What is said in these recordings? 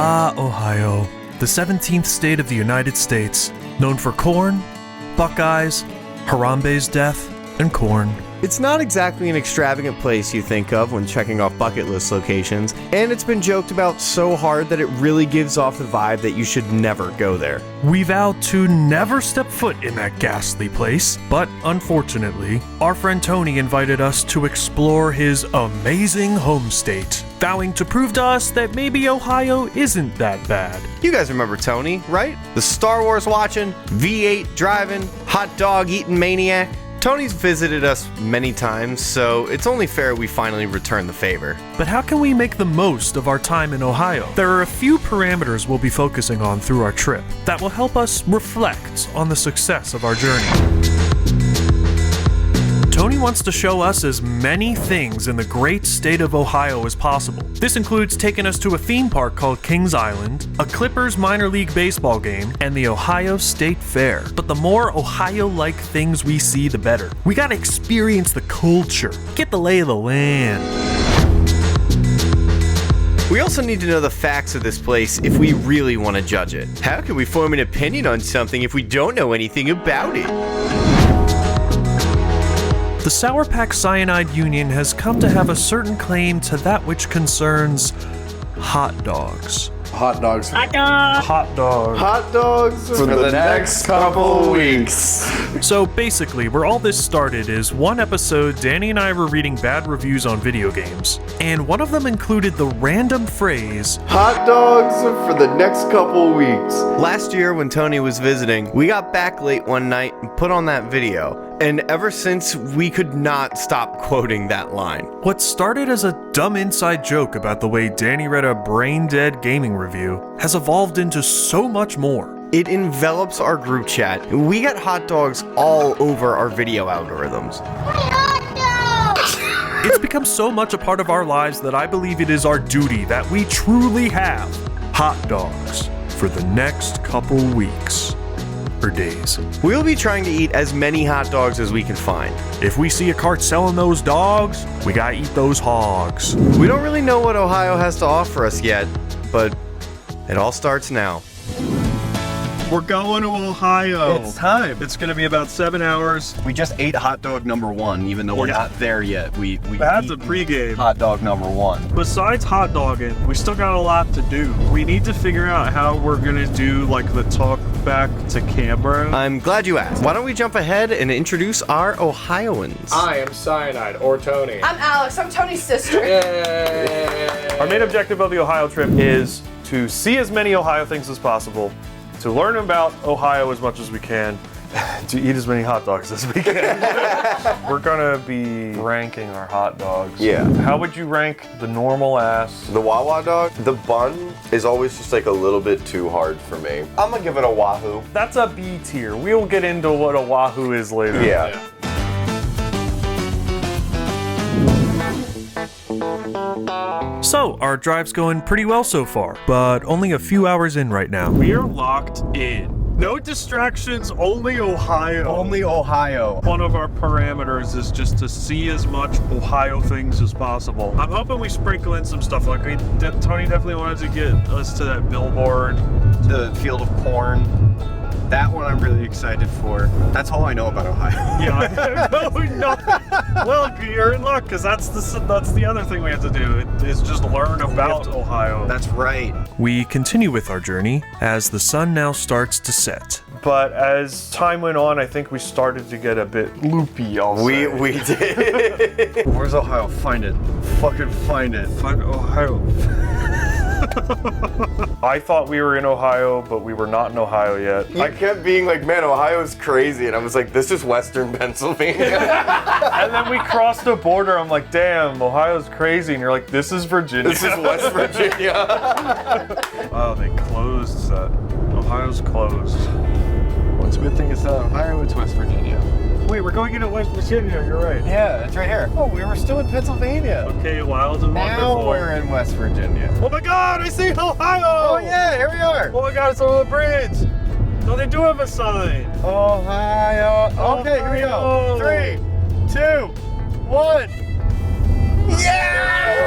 Ah, Ohio, the 17th state of the United States, known for corn, Buckeyes, Harambe's death, and corn. It's not exactly an extravagant place you think of when checking off bucket list locations, and it's been joked about so hard that it really gives off the vibe that you should never go there. We vowed to never step foot in that ghastly place, but unfortunately, our friend Tony invited us to explore his amazing home state, vowing to prove to us that maybe Ohio isn't that bad. You guys remember Tony, right? The Star Wars watching, V8 driving, hot dog eating maniac. Tony's visited us many times, so it's only fair we finally return the favor. But how can we make the most of our time in Ohio? There are a few parameters we'll be focusing on through our trip that will help us reflect on the success of our journey. Tony wants to show us as many things in the great state of Ohio as possible. This includes taking us to a theme park called Kings Island, a Clippers minor league baseball game, and the Ohio State Fair. But the more Ohio-like things we see, the better. We gotta experience the culture, get the lay of the land. We also need to know the facts of this place if we really want to judge it. How can we form an opinion on something if we don't know anything about it? The Sour Pack Cyanide Union has come to have a certain claim to that which concerns hot dogs. Hot dogs. Hot dog! Hot dogs. Hot dogs for the next couple weeks. So basically, where all this started is one episode Danny and I were reading bad reviews on video games, and one of them included the random phrase, Hot dogs for the next couple weeks. Last year when Tony was visiting, we got back late one night and put on that video. And ever since, we could not stop quoting that line. What started as a dumb inside joke about the way Danny read a brain-dead gaming review has evolved into so much more. It envelops our group chat. We got hot dogs all over our video algorithms. It's become so much a part of our lives that I believe it is our duty that we truly have hot dogs for the next couple weeks. Or days. We'll be trying to eat as many hot dogs as we can find. If we see a cart selling those dogs, we gotta eat those hogs. We don't really know what Ohio has to offer us yet, but it all starts now. We're going to Ohio. It's time. It's going to be about 7 hours. We just ate hot dog number one, even though we're not there yet. We That's a pregame. Hot dog number one. Besides hot dogging, we still got a lot to do. We need to figure out how we're going to do like the talk back to Canberra. I'm glad you asked. Why don't we jump ahead and introduce our Ohioans? I am Cyanide, or Tony. I'm Alex. I'm Tony's sister. Yay! Our main objective of the Ohio trip is to see as many Ohio things as possible, to learn about Ohio as much as we can, to eat as many hot dogs as we can. We're gonna be ranking our hot dogs. Yeah. How would you rank the normal ass? The Wawa dog, the bun is always just like a little bit too hard for me. I'm gonna give it a Wahoo. That's a B tier. We'll get into what a Wahoo is later. Yeah. So, our drive's going pretty well so far, but only a few hours in right now. We are locked in. No distractions, only Ohio. Only Ohio. One of our parameters is just to see as much Ohio things as possible. I'm hoping we sprinkle in some stuff. Like Tony definitely wanted to get us to that billboard. The field of corn. That one I'm really excited for. That's all I know about Ohio. Yeah, I know nothing. Well, you're in luck, because that's the other thing we have to do, is just learn about Ohio. That's right. We continue with our journey as the sun now starts to set. But as time went on, I think we started to get a bit loopy, I'll say. We did. Where's Ohio? Find it. Fucking find it. Find Ohio. I thought we were in Ohio, but we were not in Ohio yet. I kept being like, man, Ohio's crazy. And I was like, this is Western Pennsylvania. And then we crossed the border. I'm like, damn, Ohio's crazy. And you're like, this is Virginia. This is West Virginia. Oh, they closed that. Ohio's closed. What's a good thing is Ohio, it's West Virginia. Wait, we're going into West Virginia, you're right. Yeah, it's right here. Oh, we were still in Pennsylvania. Okay, wild and Now wonderful. we're in West Virginia. Oh my god, I see Ohio! Oh yeah, here we are. Oh my god, it's over the bridge! No, they do have a sign! Ohio. Okay, here we go. 3, 2, 1. Yeah!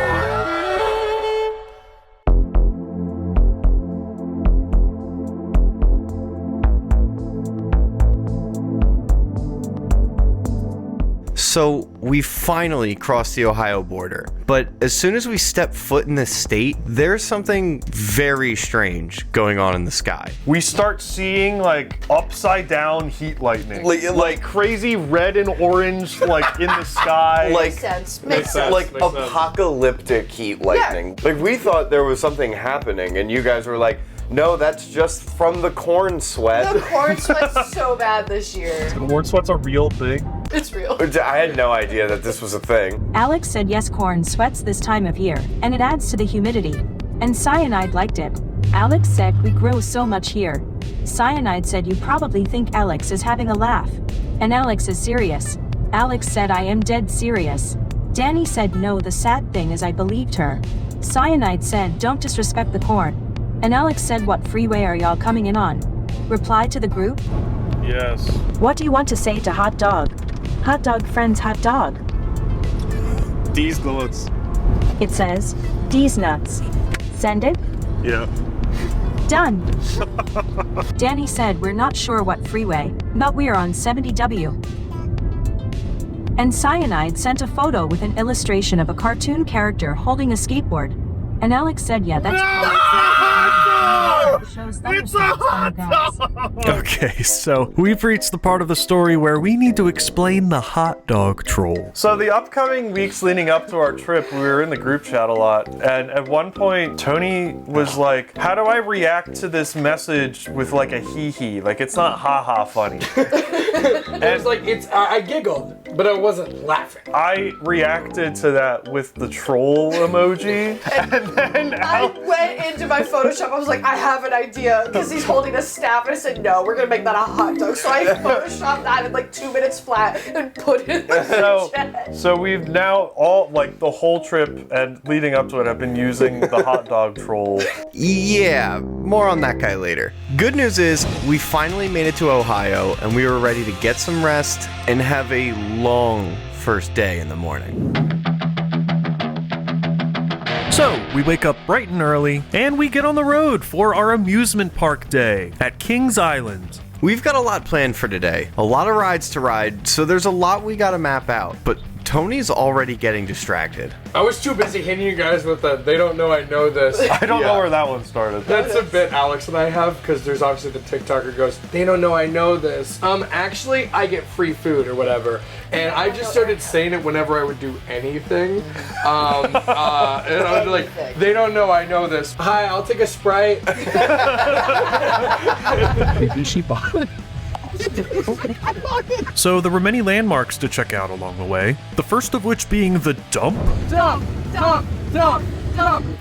So we finally crossed the Ohio border. But as soon as we step foot in this state, there's something very strange going on in the sky. We start seeing like upside down heat lightning. Like crazy red and orange like in the sky. like Makes sense. like apocalyptic heat lightning. Like we thought there was something happening, and you guys were like, no, that's just from the corn sweat. The corn sweat's so bad this year. Corn sweat's a real thing. It's real. I had no idea that this was a thing. Alex said yes, corn sweats this time of year, and it adds to the humidity. And Cyanide liked it. Alex said we grow so much here. Cyanide said you probably think Alex is having a laugh. And Alex is serious. Alex said I am dead serious. Danny said no, the sad thing is I believed her. Cyanide said don't disrespect the corn. And Alex said what freeway are y'all coming in on? Reply to the group. Yes. What do you want to say to Hot Dog? Hot Dog friends Hot Dog. These nuts. It says, D's nuts. Send it? Yeah. Done. Danny said we're not sure what freeway, but we're on 70W. And Cyanide sent a photo with an illustration of a cartoon character holding a skateboard. And Alex said, yeah, that's It's a hot dog! Okay, so we've reached the part of the story where we need to explain the hot dog troll. So the upcoming weeks leading up to our trip, we were in the group chat a lot, and at one point, Tony was like, how do I react to this message with like a hee-hee? Like, it's not ha-ha funny. It's like, I giggled, but I wasn't laughing. I reacted to that with the troll emoji, and then I went into my Photoshop. I was like, I have an idea, because he's holding a staff, and I said, no, we're gonna make that a hot dog. So I Photoshopped that in like 2 minutes flat and put it in the chat. So we've now all, like, the whole trip and leading up to it have been using the hot dog troll. Yeah, more on that guy later. Good news is, we finally made it to Ohio, and we were ready to get some rest and have a long first day in the morning. So, we wake up bright and early, and we get on the road for our amusement park day at Kings Island. We've got a lot planned for today, a lot of rides to ride, so there's a lot we gotta map out, but Tony's already getting distracted. I was too busy hitting you guys with the, they don't know I know this. I don't know where that one started. That's a bit Alex and I have, because there's obviously the TikToker goes, they don't know I know this. Actually, I get free food or whatever. And I just started saying it whenever I would do anything. And I was like, they don't know I know this. Hi, I'll take a Sprite. Maybe she bought it. So there were many landmarks to check out along the way, the first of which being the dump. Dump.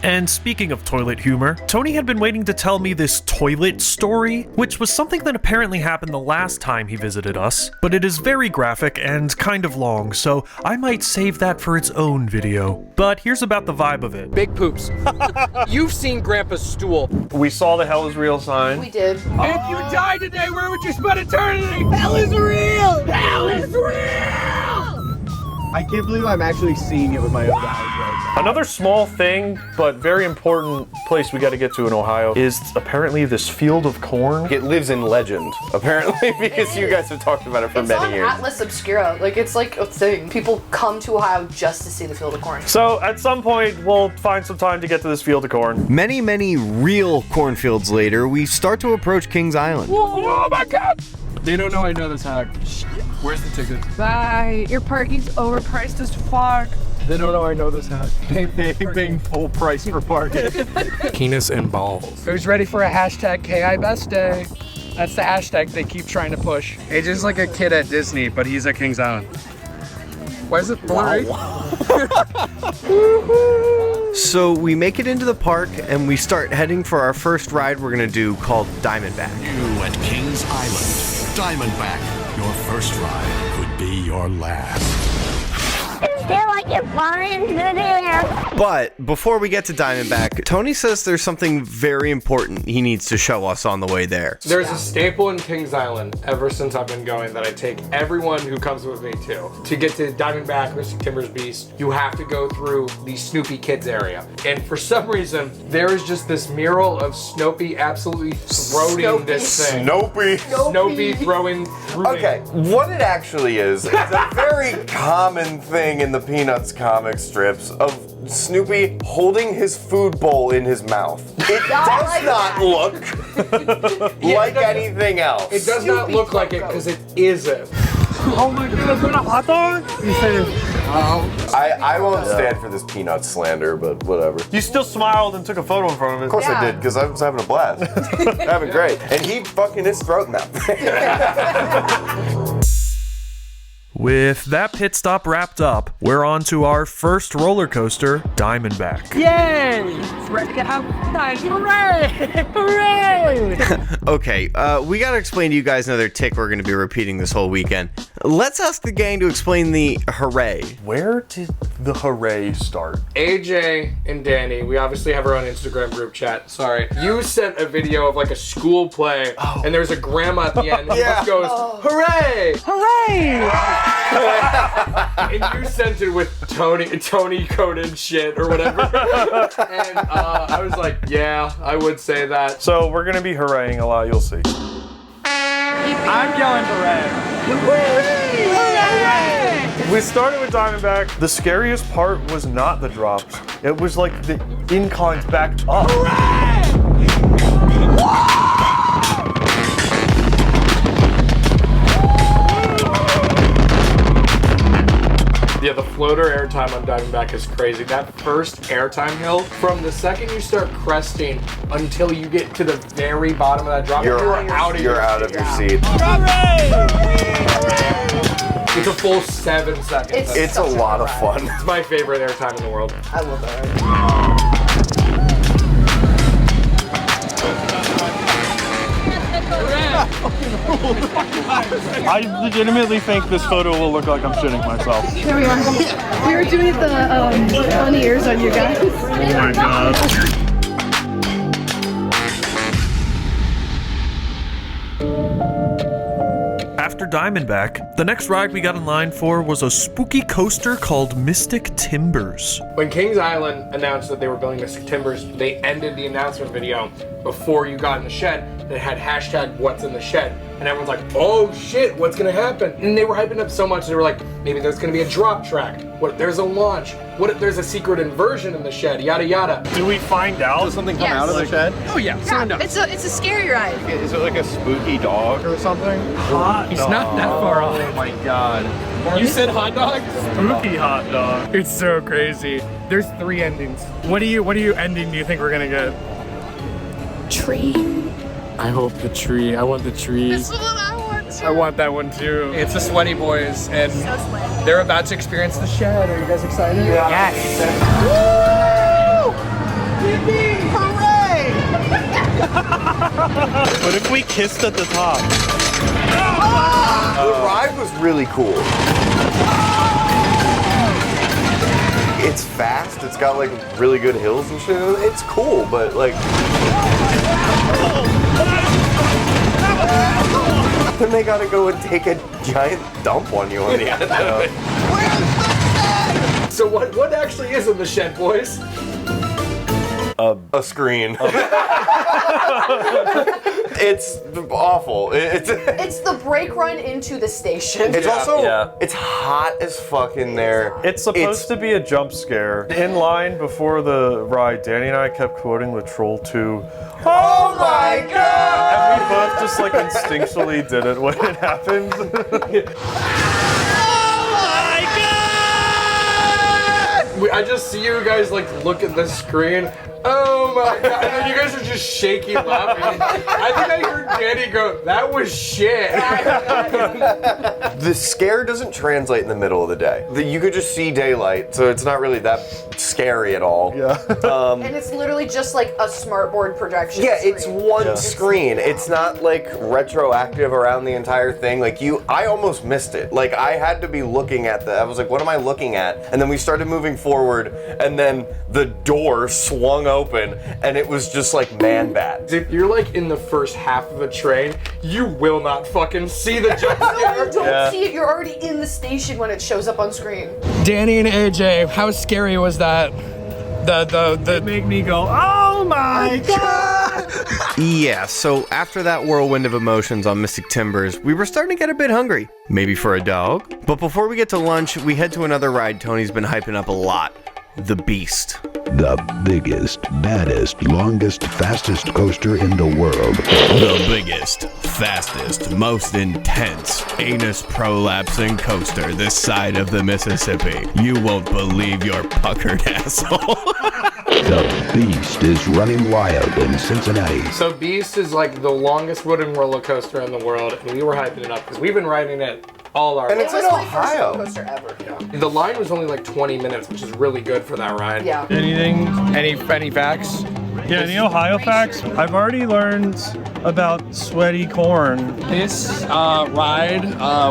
And speaking of toilet humor, Tony had been waiting to tell me this toilet story, which was something that apparently happened the last time he visited us, but it is very graphic and kind of long, so I might save that for its own video. But here's about the vibe of it. Big poops. You've seen Grandpa's stool. We saw the hell is real sign. We did. If you die today, where would you spend eternity? Hell is real! Hell is real! I can't believe I'm actually seeing it with my own eyes right now. Another small thing, but very important place we got to get to in Ohio is apparently this field of corn. It lives in legend, apparently, because you guys have talked about it for It's many on years. Atlas Obscura. Like, it's like a thing. People come to Ohio just to see the field of corn. So at some point, we'll find some time to get to this field of corn. Many, many real cornfields later, we start to approach Kings Island. Oh my god! They don't know I know this hack. Where's the ticket? Bye. Your parking's overpriced as fuck. They don't know I know this hack. Paying full price for parking. Penis and balls. Who's ready for a hashtag KI Best Day? That's the hashtag they keep trying to push. AJ's like a kid at Disney, but he's at Kings Island. Why is it blurry? So we make it into the park and we start heading for our first ride we're gonna do called Diamondback. You at Kings Island. Diamondback. Your first ride could be your last. feel like you're flying through the air. But before we get to Diamondback, Tony says there's something very important he needs to show us on the way there. There's a staple in Kings Island ever since I've been going that I take everyone who comes with me to. To get to Diamondback, Mystic Timber's Beast, you have to go through the Snoopy Kids area. And for some reason, there is just this mural of Snoopy absolutely throwing this thing. Snoopy throwing through Okay, what it actually is a very common thing in the Peanuts comic strips of Snoopy holding his food bowl in his mouth. It does not look like anything else. It does not look like it because it isn't. Oh my goodness, what a hot dog? I won't stand for this Peanuts slander, but whatever. You still smiled and took a photo in front of it. Of course I did, because I was having a blast. Having great. And he fucking is throating that thing. With that pit stop wrapped up, we're on to our first roller coaster, Diamondback. Yay! Ready to have fun. Hooray! Hooray! Okay, we gotta explain to you guys another tick we're gonna be repeating this whole weekend. Let's ask the gang to explain the hooray. Where did the hooray start? AJ and Danny, we obviously have our own Instagram group chat. Sorry. You sent a video of like a school play, and there's a grandma at the end who just goes, hooray! Hooray! And you sent it with Tony coded shit or whatever. And I was like, yeah, I would say that. So we're gonna be hooraying a lot, you'll see. I'm yelling hooray! We started with Diamondback. The scariest part was not the drops. It was like the inclines backed up. Yeah, the floater airtime on Diamondback is crazy. That first airtime hill, from the second you start cresting until you get to the very bottom of that drop, you're out of your seat. It's a full 7 seconds. It's a lot of fun. It's my favorite airtime in the world. I love that. I legitimately think this photo will look like I'm shitting myself. Here we are. We were doing the funny ears on you guys. Oh my god. After Diamondback, the next ride we got in line for was a spooky coaster called Mystic Timbers. When Kings Island announced that they were building Mystic Timbers, they ended the announcement video before you got in the shed that had hashtag what's in the shed. And everyone's like, oh shit, what's gonna happen? And they were hyping up so much, they were like, maybe there's gonna be a drop track. What if there's a launch? What if there's a secret inversion in the shed? Yada yada. Do we find out? Does something come out of the shed? Oh yeah, It's a scary ride. Is it like a spooky dog or something? Hot He's dog. not that far off. Oh my god. You said hot dog? Spooky hot dog. It's so crazy. There's 3 endings. What ending do you think we're gonna get? Tree. I hope the tree. I want the tree. This is what I want to. I want that one too. It's the Sweaty Boys, and So sweaty. they're about to experience the shed. Are you guys excited? Yes. Yippee! Hooray! What if we kissed at the top? The ride was really cool. It's fast, it's got like really good hills and shit. It's cool, but like... Then they gotta go and take a giant dump on you on the end of it. So what actually is in the shed, boys? A screen. It's awful. It's the brake run into the station. It's also, it's hot as fuck in there. It's supposed to be a jump scare. In line before the ride, Danny and I kept quoting the Troll 2. Oh my god! And we both just like instinctually did it when it happened. I just see you guys like look at the screen. Oh my god! And then you guys are just shaking laughing. I think I heard Danny go, "That was shit." The scare doesn't translate in the middle of the day. You could just see daylight, so it's not really that scary at all. Yeah. And it's literally just like a smartboard projection. Yeah, screen. it's one screen. It's not like retroactive around the entire thing. Like I almost missed it. Like I had to be looking at I was like, what am I looking at? And then we started moving forward, and then the door swung open, and it was just like Man-Bat. If you're like in the first half of a train, you will not fucking see the jump No, scare. you don't see it. You're already in the station when it shows up on screen. Danny and AJ, how scary was that? The Make me go, oh my god! Yeah, so after that whirlwind of emotions on Mystic Timbers, we were starting to get a bit hungry. Maybe for a dog? But before we get to lunch, we head to another ride Tony's been hyping up a lot. The Beast. The biggest, baddest, longest, fastest coaster in the world. The biggest, fastest, most intense, anus prolapsing coaster this side of the Mississippi. You won't believe your puckered asshole. The Beast is running wild in Cincinnati. So Beast is like the longest wooden roller coaster in the world, and we were hyping it up because we've been riding it all our And it's lives. in My first roller Ohio. coaster ever. Yeah. The line was only like 20 minutes, which is really good for that ride. Yeah. Anything? any facts? Yeah, any Ohio facts? I've already learned about sweaty corn. This ride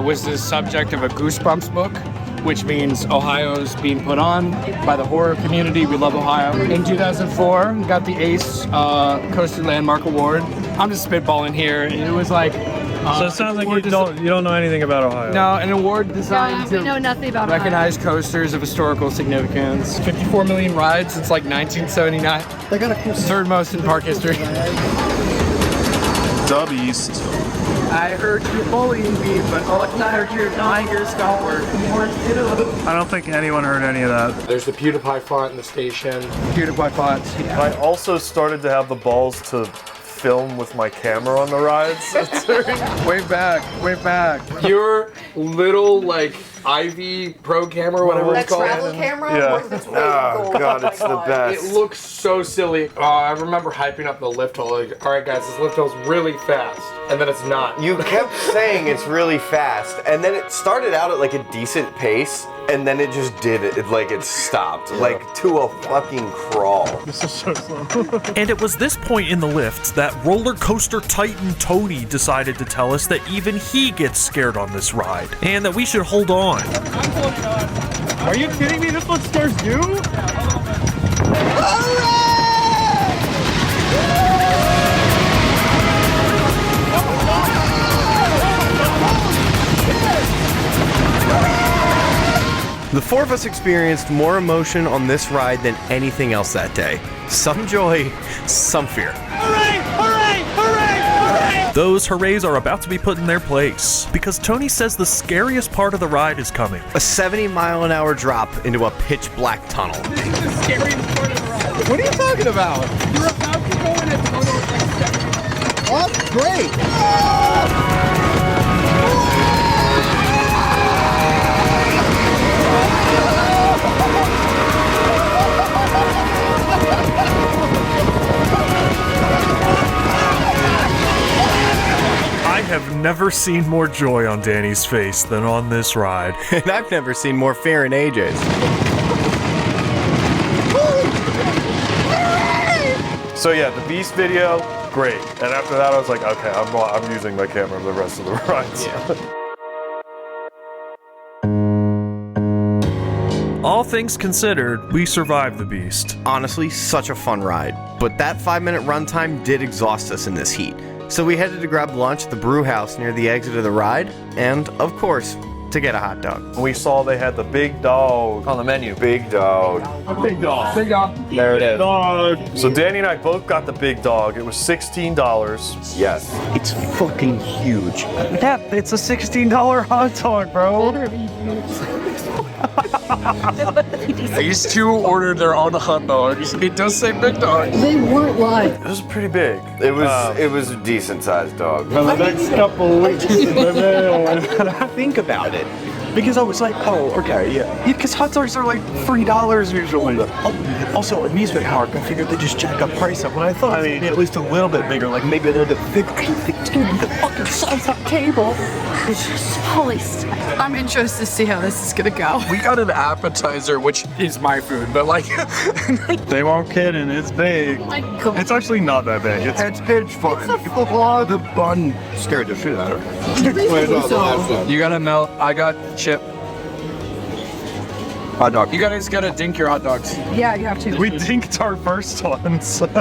was the subject of a Goosebumps book, which means Ohio's being put on by the horror community. We love Ohio. In 2004, we got the ACE Coaster Landmark Award. I'm just spitballing here. It was like So it sounds like you don't know anything about Ohio. no, an award designed we to know nothing about Ohio. recognize coasters of historical significance. 54 million rides since like 1979. They got a cool Third most in park history. The Beast. I heard you're bullying me, but I heard you're denying your scholar. I don't think anyone heard any of that. There's the PewDiePie font in the station. PewDiePie fonts. I also started to have the balls to film with my camera on the rides. Way back, way back. Your little like Ivy Pro camera, whatever That it's called. travel camera? Yeah. Worth its weight in gold. God, Oh it's my the God. best. It looks so silly. I remember hyping up the lift hill. Like, all right, guys, this lift hill's really fast, and then it's not. You kept saying it's really fast, and then it started out at like a decent pace, and then it just did it. It stopped, like to a fucking crawl. This is so slow. And it was this point in the lift that roller coaster titan Tony decided to tell us that even he gets scared on this ride, and that we should hold on. Are you kidding me? This what scares you? The four of us experienced more emotion on this ride than anything else that day. Some joy, some fear. Hooray! Hooray! Hooray! Hooray! Those hoorays are about to be put in their place, because Tony says the scariest part of the ride is coming. A 70-mile-an-hour drop into a pitch-black tunnel. What are you talking about? You're about to go in a tunnel like 7. Oh, great! I have never seen more joy on Danny's face than on this ride. And I've never seen more fear in AJ's. So yeah, the Beast video, great. And after that, I was like, okay, I'm using my camera for the rest of the rides. All things considered, we survived the Beast. Honestly, such a fun ride. But that 5-minute runtime did exhaust us in this heat. So we headed to grab lunch at the brew house near the exit of the ride, and, of course, to get a hot dog. We saw they had the big dog on the menu. Big dog. Big dog. Big dog. There it is. Dog. So Danny and I both got the big dog. It was $16. Yes. It's fucking huge. Yeah, it's a $16 hot dog, bro. These two ordered their own hot dogs. It does say big dog. They weren't live. It was pretty big. It was a decent sized dog. For the next couple weeks. Think about it. Because I was like, oh, okay, yeah. Because hot dogs are like $3 usually. Also, amusement park, I figured they just jack up price up. When I thought it'd be at least a little bit bigger, like maybe a little bit bigger. Dude, the fucking size of that table. Holy I'm interested to see how this is gonna go. We got an appetizer, which is my food, but like... They won't kidding, it's big. My God. It's actually not that big. It's fun. The bun scared the shit out of her. You gotta melt. I got chip. Hot dog. You guys gotta dink your hot dogs. Yeah, you have to. We dinked our first ones. Hot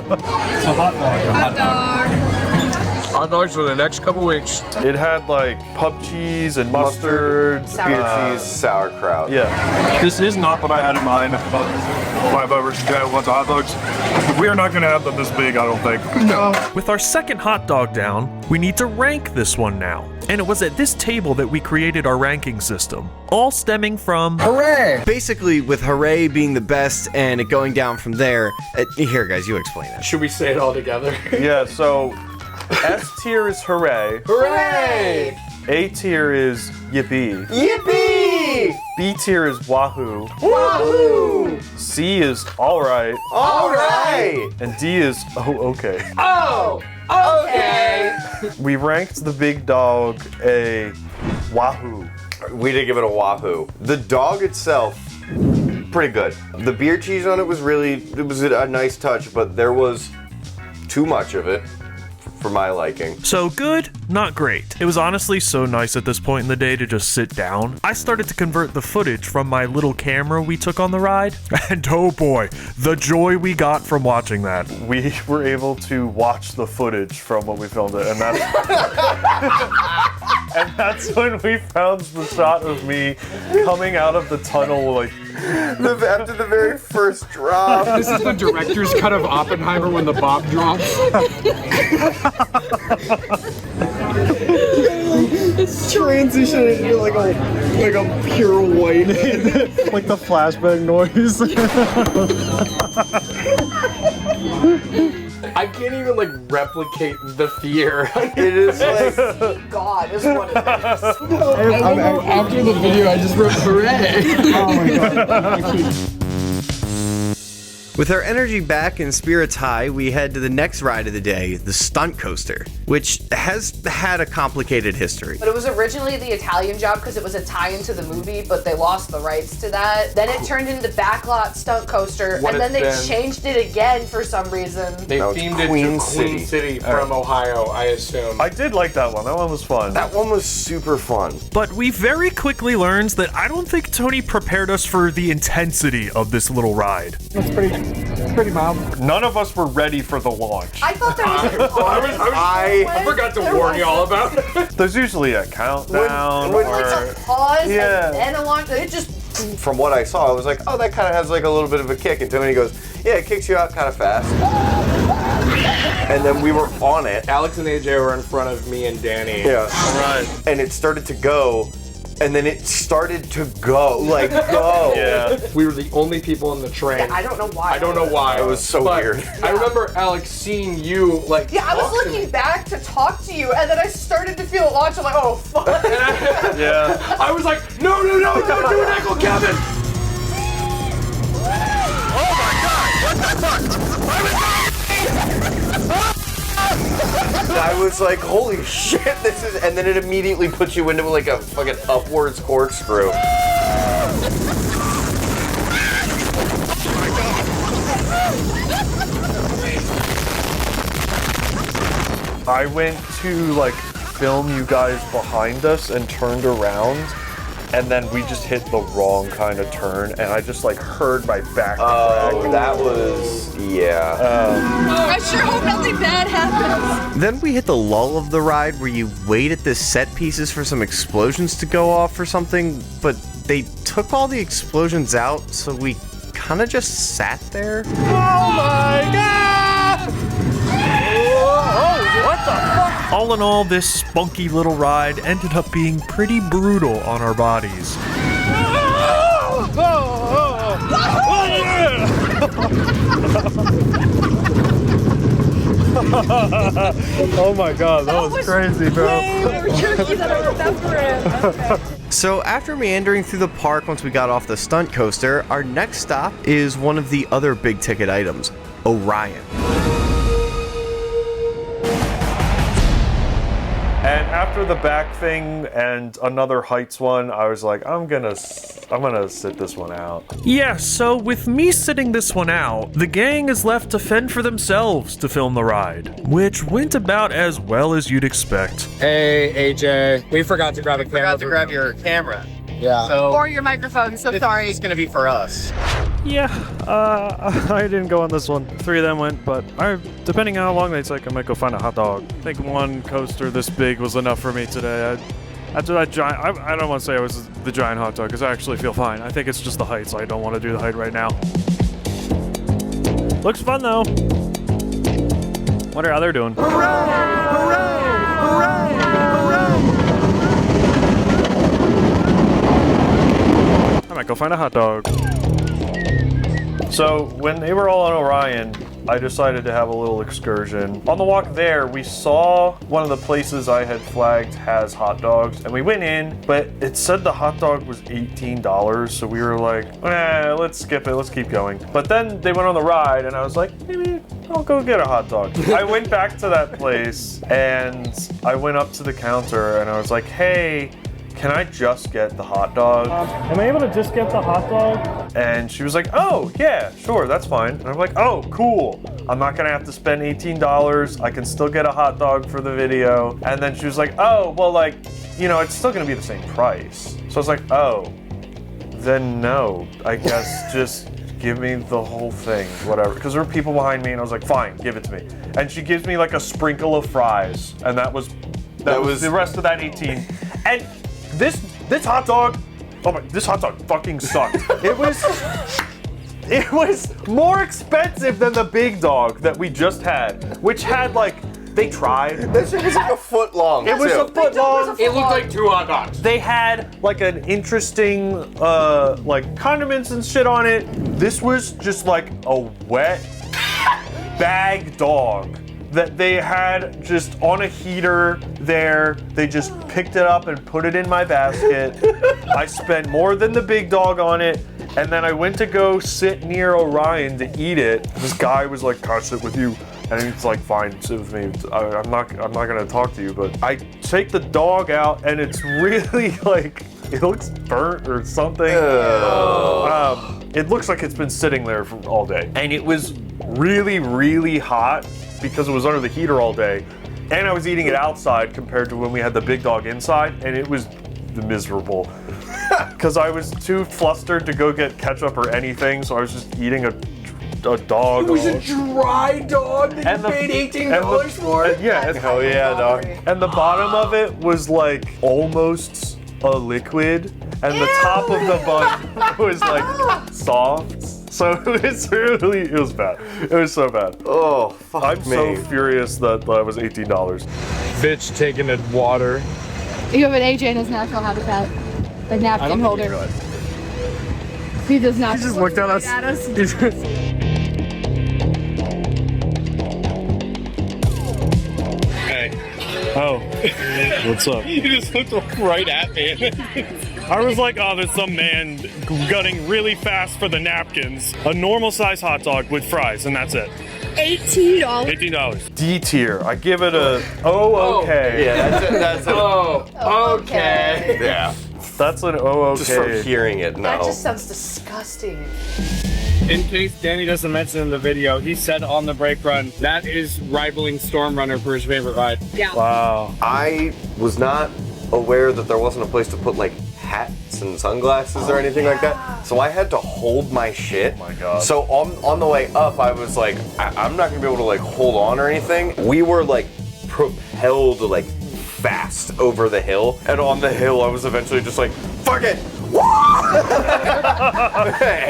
dog. Hot dogs for the next couple weeks. It had like pub cheese and mustard, beer cheese, sauerkraut. Yeah. This is not what I had in mind. My beverage guy wants hot dogs. We are not going to have them this big, I don't think. No. With our second hot dog down, we need to rank this one now. And it was at this table that we created our ranking system, all stemming from Hooray! Basically, with Hooray being the best and it going down from there. Here, guys, you explain it. Should we say it all together? Yeah, so S tier is Hooray. Hooray! A tier is Yippee. Yippee! B tier is Wahoo. Wahoo! C is Alright. Alright! And D is okay. Oh! Okay! We ranked the big dog a Wahoo. We did give it a Wahoo. The dog itself, pretty good. The beer cheese on it was a nice touch, but there was too much of it for my liking. So good, not great. It was honestly so nice at this point in the day to just sit down. I started to convert the footage from my little camera we took on the ride, and oh boy, the joy we got from watching that. We were able to watch the footage from what we filmed it, and that's and that's when we found the shot of me coming out of the tunnel like after the very first drop. This is the director's cut of Oppenheimer when the bomb drops. It's transitioning into like a pure white, like the flashbang noise. I can't even like replicate the fear. It is like God is what it is. After the video, I just wrote hooray. oh my god. With our energy back and spirits high, we head to the next ride of the day, the stunt coaster, which has had a complicated history. But it was originally the Italian job because it was a tie-in to the movie, but they lost the rights to that. Then it turned into Backlot Stunt Coaster, and then they changed it again for some reason. They themed it to Queen City from Ohio, I assume. I did like that one. That one was fun. That one was super fun. But we very quickly learned that I don't think Tony prepared us for the intensity of this little ride. It's pretty mild. None of us were ready for the launch. I thought there was a pause. I forgot to warn you all about it. There's usually a countdown When like a pause Yeah. and then a launch, it just... From what I saw, I was like, oh, that kind of has like a little bit of a kick. And Tony goes, yeah, it kicks you out kind of fast. And then we were on it. Alex and AJ were in front of me and Danny. Yeah. All right. And it started to go. And then it started to go, like go. Yeah. We were the only people in the train. Yeah, I don't know why. I don't know why. It was so weird. I remember Alex seeing you like. Yeah, I was looking back to talk to you, and then I started to feel a launch. I'm like, oh fuck. Yeah. I was like, no, don't do an echo, Kevin. Oh my god! What the fuck? Why was that? I was like, holy shit, this is, and then it immediately puts you into like a fucking upwards corkscrew. I went to like film you guys behind us and turned around, and then we just hit the wrong kind of turn, and I just like heard my back. Oh, that was, yeah. I sure hope nothing bad happens. Then we hit the lull of the ride where you wait at the set pieces for some explosions to go off or something, but they took all the explosions out, so we kind of just sat there. Oh my god! Oh, what the fuck? All in all, this spunky little ride ended up being pretty brutal on our bodies. Oh my god, that was crazy, bro. There were turkeys that are separate. Okay. So after meandering through the park once we got off the stunt coaster, our next stop is one of the other big ticket items, Orion. And after the back thing and another heights one, I was like, I'm gonna sit this one out. Yeah, so with me sitting this one out, the gang is left to fend for themselves to film the ride, which went about as well as you'd expect. Hey, AJ, we forgot to grab a camera. Forgot to grab your camera. Yeah. So Or your microphone, so sorry. it's gonna be for us. Yeah, I didn't go on this one. 3 of them went, but depending on how long they take, I might go find a hot dog. I think one coaster this big was enough for me today. After that giant, I don't want to say I was the giant hot dog, because I actually feel fine. I think it's just the height, so I don't want to do the height right now. Looks fun, though. Wonder how they're doing. I might go find a hot dog. So when they were all on Orion, I decided to have a little excursion. On the walk there, we saw one of the places I had flagged has hot dogs, and we went in, but it said the hot dog was $18, so we were like, let's skip it, let's keep going. But then they went on the ride, and I was like, maybe I'll go get a hot dog. I went back to that place, and I went up to the counter, and I was like, hey, can I just get the hot dog? Am I able to just get the hot dog? And she was like, oh, yeah, sure, that's fine. And I'm like, oh, cool. I'm not gonna have to spend $18. I can still get a hot dog for the video. And then she was like, oh, well, like, you know, it's still gonna be the same price. So I was like, oh, then no. I guess just give me the whole thing, whatever. Because there were people behind me, and I was like, fine, give it to me. And she gives me like a sprinkle of fries. And that was the rest of that 18. And this hot dog, this hot dog fucking sucked. It was more expensive than the big dog that we just had, which had like, they tried. That shit was like a foot long. It was a foot long. It looked like 2 hot dogs. They had like an interesting like condiments and shit on it. This was just like a wet bag dog that they had just on a heater there. They just picked it up and put it in my basket. I spent more than the big dog on it, and then I went to go sit near Orion to eat it. This guy was like, "Can I sit with you?" And he's like, "Fine, sit with me. I'm not gonna talk to you." But I take the dog out, and it's really like, it looks burnt or something. It looks like it's been sitting there for all day, and it was really, really hot because it was under the heater all day, and I was eating it outside compared to when we had the big dog inside, and it was miserable because I was too flustered to go get ketchup or anything, so I was just eating a dog. It was a dry dog that you paid $18 for? Yeah. Hell yeah, dog. And the bottom of it was like almost a liquid, and the top of the bun was like soft. So it was bad. It was so bad. Oh, fuck I'm me. so furious that that was $18. Bitch taking a water. You have an AJ in his natural habitat. A napkin holder. He does not. He just looked at us. Hey. Oh. What's up? You just looked right at me. I was like, oh, there's some man gunning really fast for the napkins. A normal size hot dog with fries, and that's it. $18. $18. D tier. I give it a okay. Yeah, that's it. Okay. Yeah. That's an okay. Just from hearing it, no. That just sounds disgusting. In case Danny doesn't mention in the video, he said on the brake run, that is rivaling Storm Runner for his favorite ride. Yeah. Wow. I was not aware that there wasn't a place to put like hats and sunglasses or anything like that. So I had to hold my shit. Oh my God. So on the way up, I was like, I'm not gonna be able to like hold on or anything. We were like propelled like fast over the hill. And on the hill, I was eventually just like, fuck it.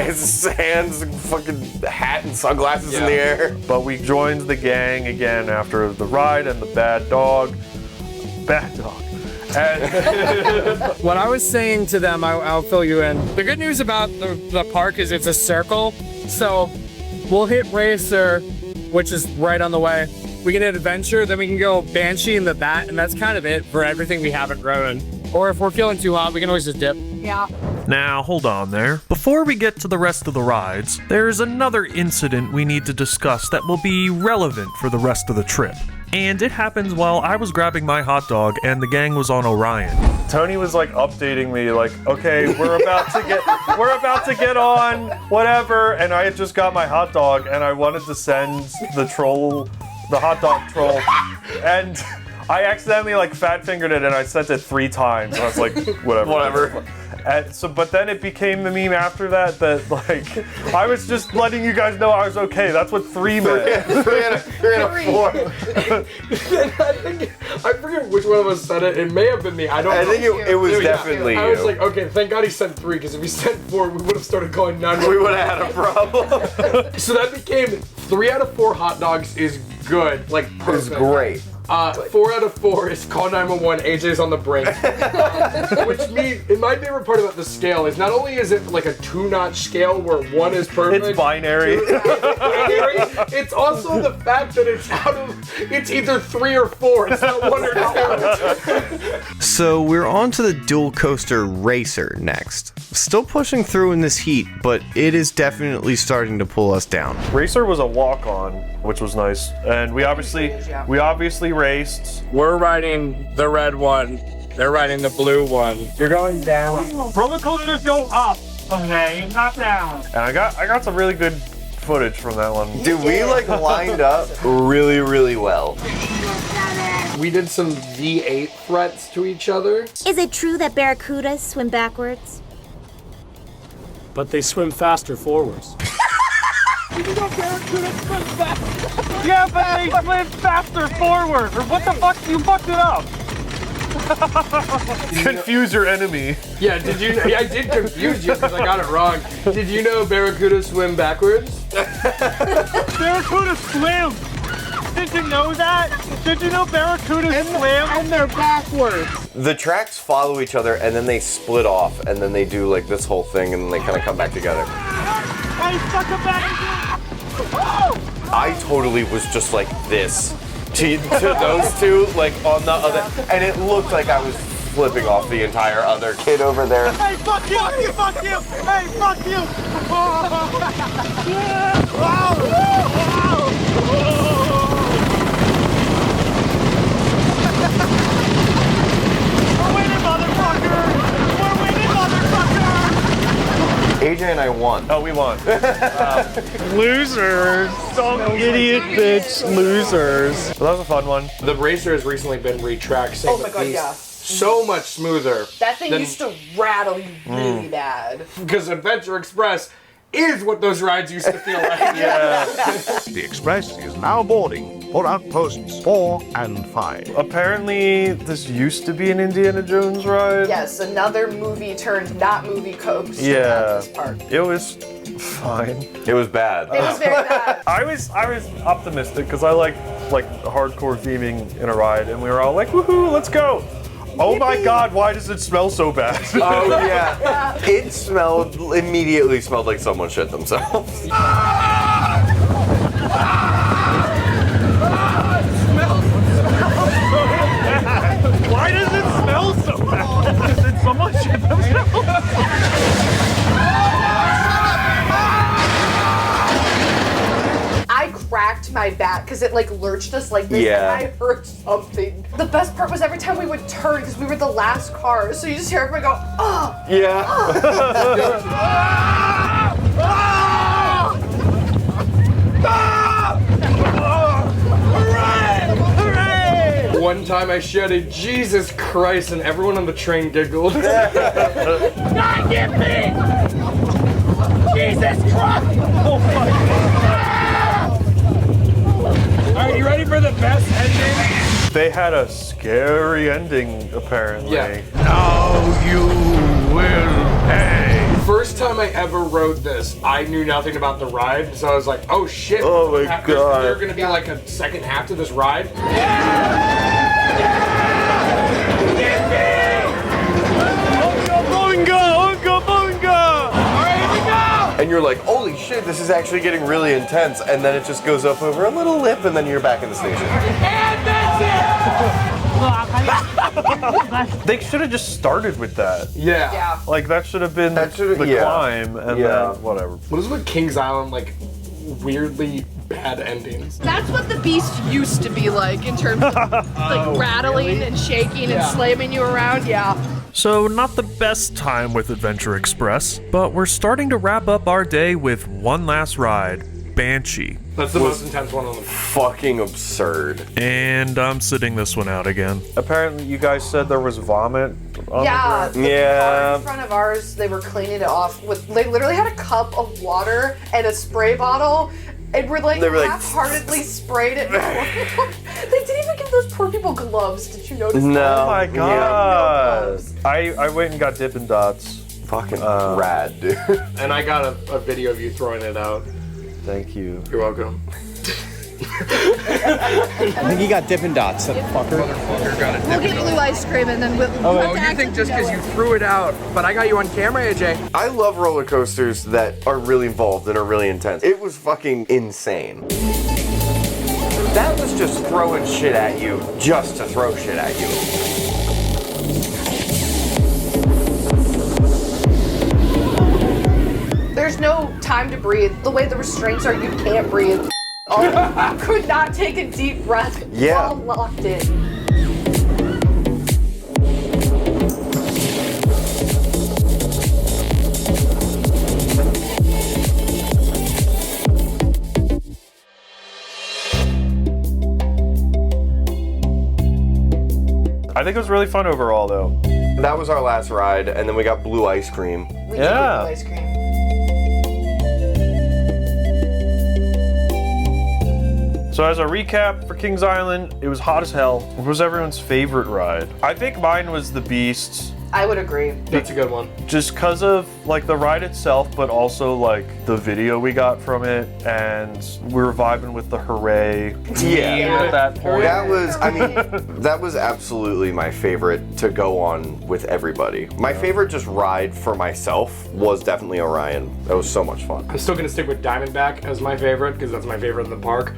His hands, fucking hat and sunglasses in the air. But we joined the gang again after the ride and the bad dog. Bad dog. And What I was saying to them, I'll fill you in. The good news about the park is it's a circle. So we'll hit Racer, which is right on the way. We can hit Adventure, then we can go Banshee and the Bat, and that's kind of it for everything we haven't ridden. Or if we're feeling too hot, we can always just dip. Yeah. Now, hold on there. Before we get to the rest of the rides, there's another incident we need to discuss that will be relevant for the rest of the trip. And it happens while I was grabbing my hot dog and the gang was on Orion. Tony was like updating me, like, okay, we're about to get on, whatever. And I had just got my hot dog and I wanted to send the hot dog troll. And I accidentally like fat fingered it and I sent it 3 times. And I was like, whatever. And so, but then it became the meme after that like, I was just letting you guys know I was okay. That's what 3 meant. 3 and a 4. I forget which one of us said it. It may have been me. I think it was definitely I was you. like, okay, thank God he sent 3, because if he sent 4, we would have started going none. We would have had a problem. So that became 3 out of 4 hot dogs is good. Like, perfect. It's great. 4 out of 4 is call 911, AJ's on the brink. Which means, and my favorite part about the scale is not only is it like a 2-notch scale where 1 is perfect. It's binary. It's also the fact that it's either 3 or 4. It's not 1 or 2. So we're on to the dual coaster Racer next. Still pushing through in this heat, but it is definitely starting to pull us down. Racer was a walk-on, which was nice. And we obviously raced. We're riding the red one. They're riding the blue one. You're going down. Roller coasters go up, okay, not down. And I got some really good footage from that one. Dude, we like lined up really, really well. We did some V8 threats to each other. Is it true that barracudas swim backwards? But they swim faster forwards. Yeah, but they swim faster forward. Or what the fuck? You fucked it up. Confuse your enemy. Yeah, did you know? Yeah, I did confuse you because I got it wrong. Did you know barracudas swim backwards? Barracudas swim. Did you know that? Did you know barracudas swim? And they're backwards. The tracks follow each other and then they split off and then they do like this whole thing and then they kind of come back together. I stuck them back. I totally was just like this to those two, like on the other, and it looked like I was flipping off the entire other kid over there. Hey, fuck you! Fuck you! Hey, fuck you! We're winning, motherfucker! We're winning, motherfucker! AJ and I won. Oh, we won. Losers! Some idiot bitch losers. Well, that was a fun one. The Racer has recently been retracked. Oh my god, yeah. So much smoother. That thing used to rattle you really bad. Because Adventure Express is what those rides used to feel like. Yeah. The Express is now boarding for outposts 4 and 5. Apparently, this used to be an Indiana Jones ride. Yes, another movie turned not movie coaster Yeah. at this park. It was fine. It was bad. It was very bad. I was optimistic because I like hardcore theming in a ride, and we were all like, woohoo, let's go. Oh my god, why does it smell so bad? Oh yeah. It immediately smelled like someone shit themselves. Why does it smell so bad? Did someone shit themselves? I cracked my back because it like lurched us like this Yeah. and I heard something. The best part was every time we would turn because we were the last car, so you just hear everybody go, oh! Yeah. One time I shouted, Jesus Christ, and everyone on the train giggled. God, get me! Jesus Christ! Oh my God! Alright, you ready for the best ending? They had a scary ending, apparently. Yeah. Now you will pay. First time I ever rode this, I knew nothing about the ride, so I was like, oh shit. Oh my God. There's gonna be like a second half to this ride. you're like, holy shit, this is actually getting really intense, and then it just goes up over a little lip, and then you're back in the station. And that's They should have just started with that. Yeah. Like that should have been the climb, and then whatever. What is with Kings Island like weirdly bad endings? That's what the Beast used to be like in terms of like rattling and shaking and slamming you around. Yeah. So, not the best time with Adventure Express, but we're starting to wrap up our day with one last ride, Banshee. That's the most intense one on the fucking absurd. And I'm sitting this one out again. Apparently, you guys said there was vomit on Yeah, the ground. car in front of ours, they were cleaning it off with, they literally had a cup of water and a spray bottle, and they were like half-heartedly sprayed it. They didn't even give those poor people gloves. Did you notice that? Oh my god. I went and got Dippin' Dots. Fucking rad, dude. And I got a video of you throwing it out. Thank you. You're welcome. I think he got Dippin' Dots, that fucker. We'll get blue ice cream and then we'll you think just because you threw it out, but I got you on camera, AJ. I love roller coasters that are really involved and are really intense. It was fucking insane. That was just throwing shit at you just to throw shit at you. There's no time to breathe. The way the restraints are, you can't breathe. You could not take a deep breath while locked in. I think it was really fun overall, though. That was our last ride, and then we got blue ice cream. We did get blue ice cream. So as a recap for Kings Island, it was hot as hell. What was everyone's favorite ride? I think mine was the Beast. I would agree. That's a good one. Just because of like the ride itself, but also like the video we got from it, and we were vibing with the hooray meme at that point. That was, I mean, that was absolutely my favorite to go on with everybody. My favorite just ride for myself was definitely Orion. That was so much fun. I'm still gonna stick with Diamondback as my favorite because that's my favorite in the park.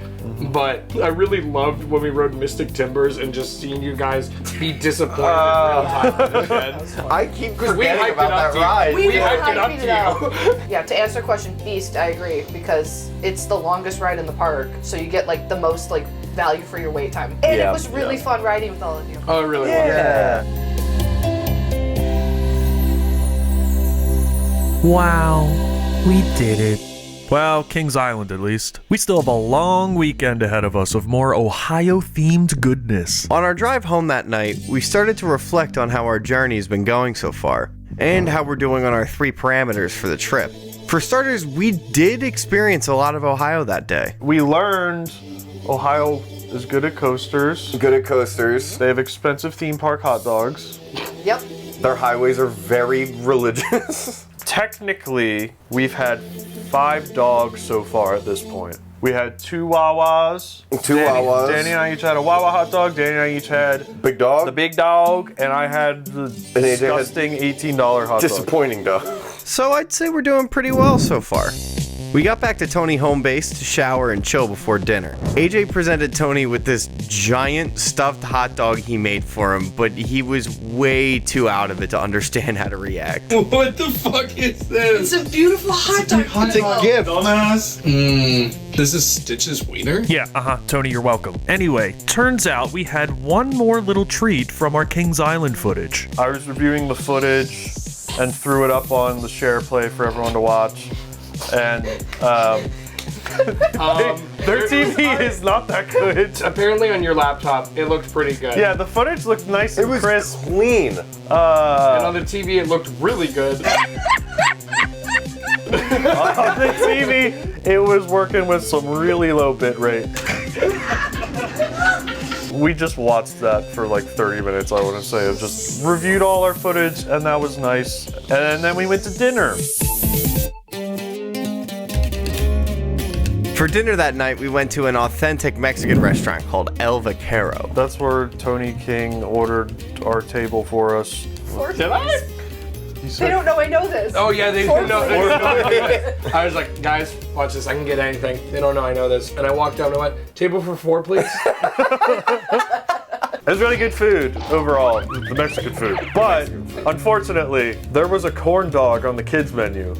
But I really loved when we rode Mystic Timbers and just seeing you guys be disappointed in real time at the end. I keep forgetting about that ride. We hyped it up to you. Yeah, to answer the question, Beast, I agree, because it's the longest ride in the park, so you get like the most like value for your wait time. And it was really fun riding with all of you. Oh, it really was. Wow, we did it. Well, Kings Island at least. We still have a long weekend ahead of us of more Ohio-themed goodness. On our drive home that night, we started to reflect on how our journey has been going so far, and how we're doing on our 3 parameters for the trip. For starters, we did experience a lot of Ohio that day. We learned Ohio is good at coasters. Good at coasters. They have expensive theme park hot dogs. Yep. Their highways are very religious. Technically, we've had 5 dogs so far at this point. We had 2 Wawas. Wawas. Danny and I each had a Wawa hot dog. Danny and I each had Big Dog. the Big Dog, and I had the disgusting $18 hot dog. Disappointing dog. So I'd say we're doing pretty well so far. We got back to Tony home base to shower and chill before dinner. AJ presented Tony with this giant stuffed hot dog he made for him, but he was way too out of it to understand how to react. What the fuck is this? It's a beautiful hot dog. It's a gift, dumbass. This is Stitch's wiener? Yeah, Tony, you're welcome. Anyway, turns out we had one more little treat from our Kings Island footage. I was reviewing the footage and threw it up on the share play for everyone to watch. And their TV is not that good. Apparently on your laptop, it looked pretty good. Yeah, the footage looked nice and crisp. Clean. And on the TV, it looked really good. On the TV, it was working with some really low bit rate. We just watched that for like 30 minutes, I want to say. I've just reviewed all our footage, and that was nice. And then we went to dinner. For dinner that night, we went to an authentic Mexican restaurant called El Vaquero. That's where Tony King ordered our table for us. Did I? He They said, don't know I know this. Oh yeah, they didn't know. They Four didn't know. I was like, guys, watch this. I can get anything. They don't know I know this. And I walked down and I went, table for 4, please. it was really good food overall, the Mexican food. But unfortunately, there was a corn dog on the kids menu.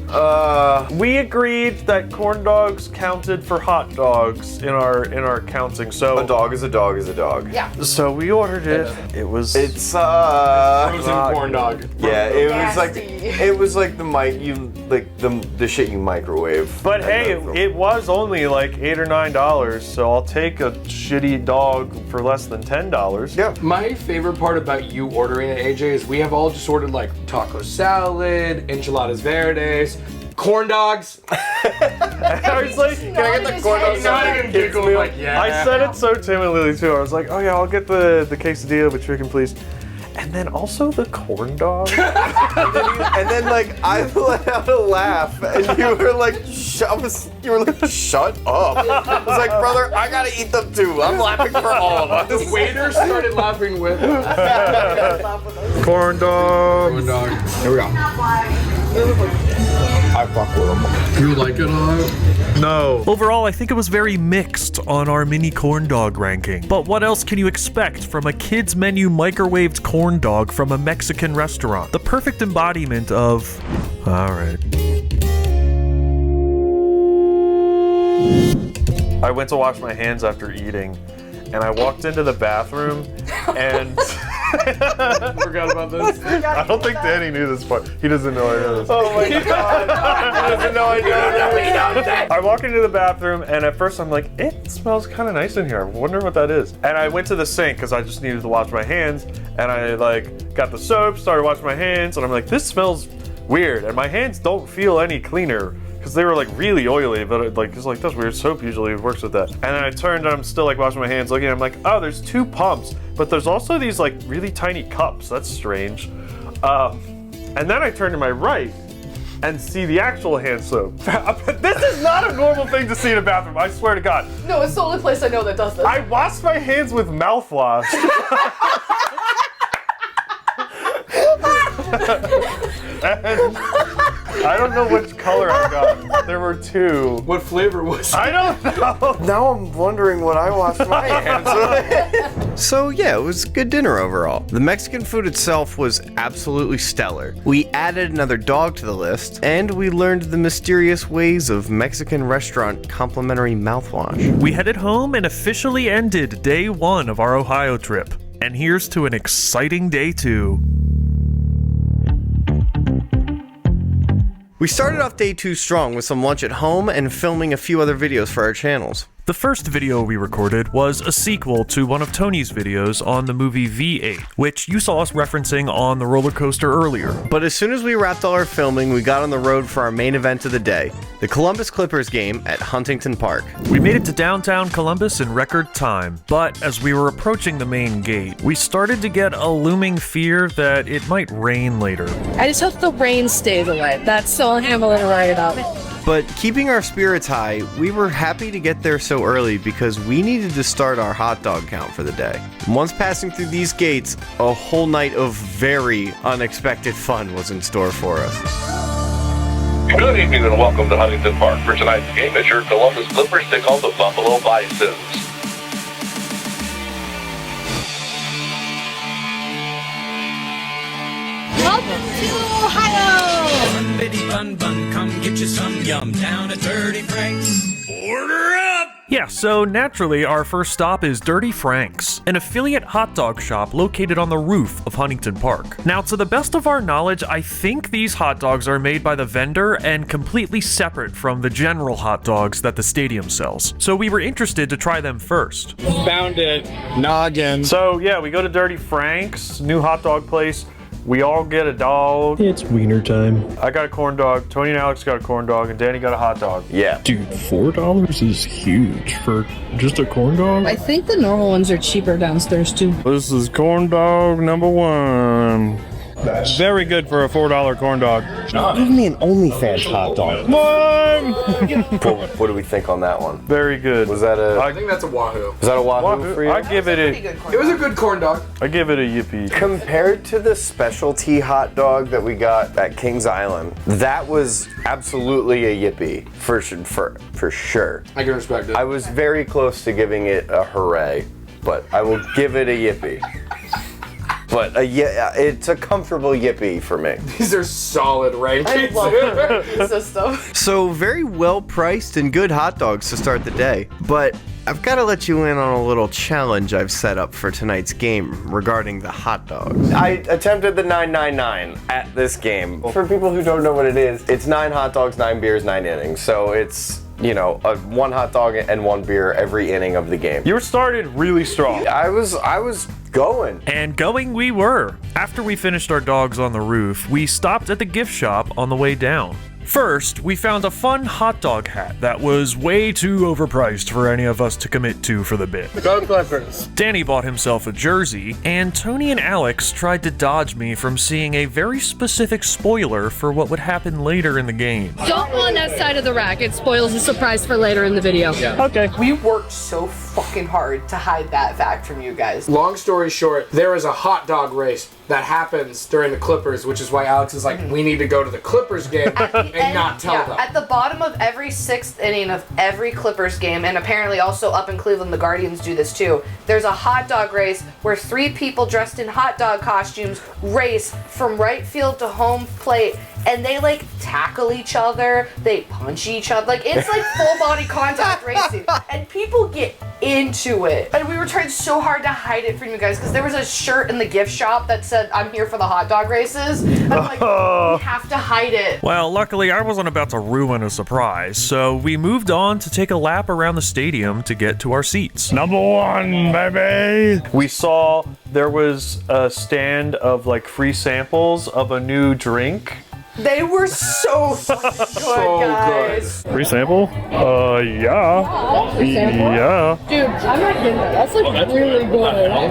We agreed that corn dogs counted for hot dogs in our counting. So a dog is a dog is a dog. Yeah. So we ordered it. It's frozen corn dog. Yeah, it was like the shit you microwave. But hey, it was only like $8 or $9, so I'll take a shitty dog for less than $10. Yeah. My favorite part about you ordering at AJ is we have all just ordered like taco salad, enchiladas verdes, corn dogs. I was like, can I get the corn dogs? Not even giggle, like, yeah. I said it so timidly too. I was like, oh yeah, I'll get the quesadilla with chicken, please. And then also the corn dog. and then like I let out a laugh, and you were like, shut up. I was like, brother, I gotta eat them too. I'm laughing for all of us. The waiter started laughing with us. Corn dog. Corn dog. Here we go. I fuck with them. You like it all? No. Overall, I think it was very mixed on our mini corn dog ranking. But what else can you expect from a kids menu microwaved corn dog from a Mexican restaurant? The perfect embodiment of... Alright. I went to wash my hands after eating, and I walked into the bathroom, and... Forgot about this. I don't think Danny knew this part. He doesn't know I know this. Oh my god. He doesn't know I know that. I walk into the bathroom, and at first I'm like, it smells kind of nice in here. I wonder what that is. And I went to the sink because I just needed to wash my hands, and I like got the soap, started washing my hands, and I'm like, this smells weird. And my hands don't feel any cleaner because they were like really oily, but it's like that's weird. Soap usually works with that. And then I turned, and I'm still like washing my hands, looking. I'm like, oh, there's 2 pumps, but there's also these like really tiny cups. That's strange. And then I turn to my right and see the actual hand soap. This is not a normal thing to see in a bathroom. I swear to God. No, it's the only place I know that does this. I washed my hands with mouthwash. And I don't know which color I got. There were 2. What flavor was it? I don't know. Now I'm wondering what I washed my hands with. So yeah, it was a good dinner overall. The Mexican food itself was absolutely stellar. We added another dog to the list, and we learned the mysterious ways of Mexican restaurant complimentary mouthwash. We headed home and officially ended day 1 of our Ohio trip. And here's to an exciting day 2. We started off day 2 strong with some lunch at home and filming a few other videos for our channels. The first video we recorded was a sequel to one of Tony's videos on the movie V8, which you saw us referencing on the roller coaster earlier. But as soon as we wrapped all our filming, we got on the road for our main event of the day, the Columbus Clippers game at Huntington Park. We made it to downtown Columbus in record time, but as we were approaching the main gate, we started to get a looming fear that it might rain later. I just hope the rain stays away. That's all I'm a little worried about. But keeping our spirits high, we were happy to get there so early because we needed to start our hot dog count for the day. Once passing through these gates, a whole night of very unexpected fun was in store for us. Good evening and welcome to Huntington Park. For tonight's game, as your Columbus Clippers take on the Buffalo Bisons. Welcome to Ohio! Bun, bitty, bun, bun, come get you some yum down at Dirty Frank's. Order up! Yeah, so naturally, our first stop is Dirty Frank's, an affiliate hot dog shop located on the roof of Huntington Park. Now, to the best of our knowledge, I think these hot dogs are made by the vendor and completely separate from the general hot dogs that the stadium sells. So we were interested to try them first. Found it. Noggin. So yeah, we go to Dirty Frank's, new hot dog place. We all get a dog. It's wiener time. I got a corn dog, Tony and Alex got a corn dog, and Danny got a hot dog. Yeah. Dude, $4 is huge for just a corn dog? I think the normal ones are cheaper downstairs too. This is corn dog number 1. Very good for a $4 corn dog. Give me an OnlyFans hot dog. What do we think on that one? Very good. Was that a? I think that's a Wahoo. Was that a Wahoo for you? I give it a. It was a good corn dog. I give it a yippee. Compared to the specialty hot dog that we got at Kings Island, that was absolutely a yippee for sure. I can respect it. I was very close to giving it a hooray, but I will give it a yippee. But it's a comfortable yippee for me. These are solid rankings. I love the ranking system. So very well priced and good hot dogs to start the day. But I've got to let you in on a little challenge I've set up for tonight's game regarding the hot dogs. I attempted the 999 at this game. For people who don't know what it is, it's 9 hot dogs, 9 beers, 9 innings. So it's, you know, 1 hot dog and 1 beer every inning of the game. You started really strong. I was going. And going we were. After we finished our dogs on the roof, we stopped at the gift shop on the way down. First, we found a fun hot dog hat that was way too overpriced for any of us to commit to for the bit. Go Clippers. Danny bought himself a jersey, and Tony and Alex tried to dodge me from seeing a very specific spoiler for what would happen later in the game. Don't go on that side of the rack. It spoils the surprise for later in the video. Yeah. Okay. We worked so fucking hard to hide that fact from you guys. Long story short, there is a hot dog race that happens during the Clippers, which is why Alex is like, we need to go to the Clippers game and not tell them. At the bottom of every 6th inning of every Clippers game, and apparently also up in Cleveland, the Guardians do this too, there's a hot dog race where 3 people dressed in hot dog costumes race from right field to home plate, and they like tackle each other, they punch each other, like it's like full body contact racing, and people get into it. And we were trying so hard to hide it from you guys because there was a shirt in the gift shop that said, "I'm here for the hot dog races." And I'm like, we have to hide it. Well, luckily I wasn't about to ruin a surprise, so we moved on to take a lap around the stadium to get to our seats. Number 1, baby. We saw there was a stand of like free samples of a new drink. They were so fucking good, guys. Free sample? Yeah. Yeah. Dude, I'm not kidding. That's like really good.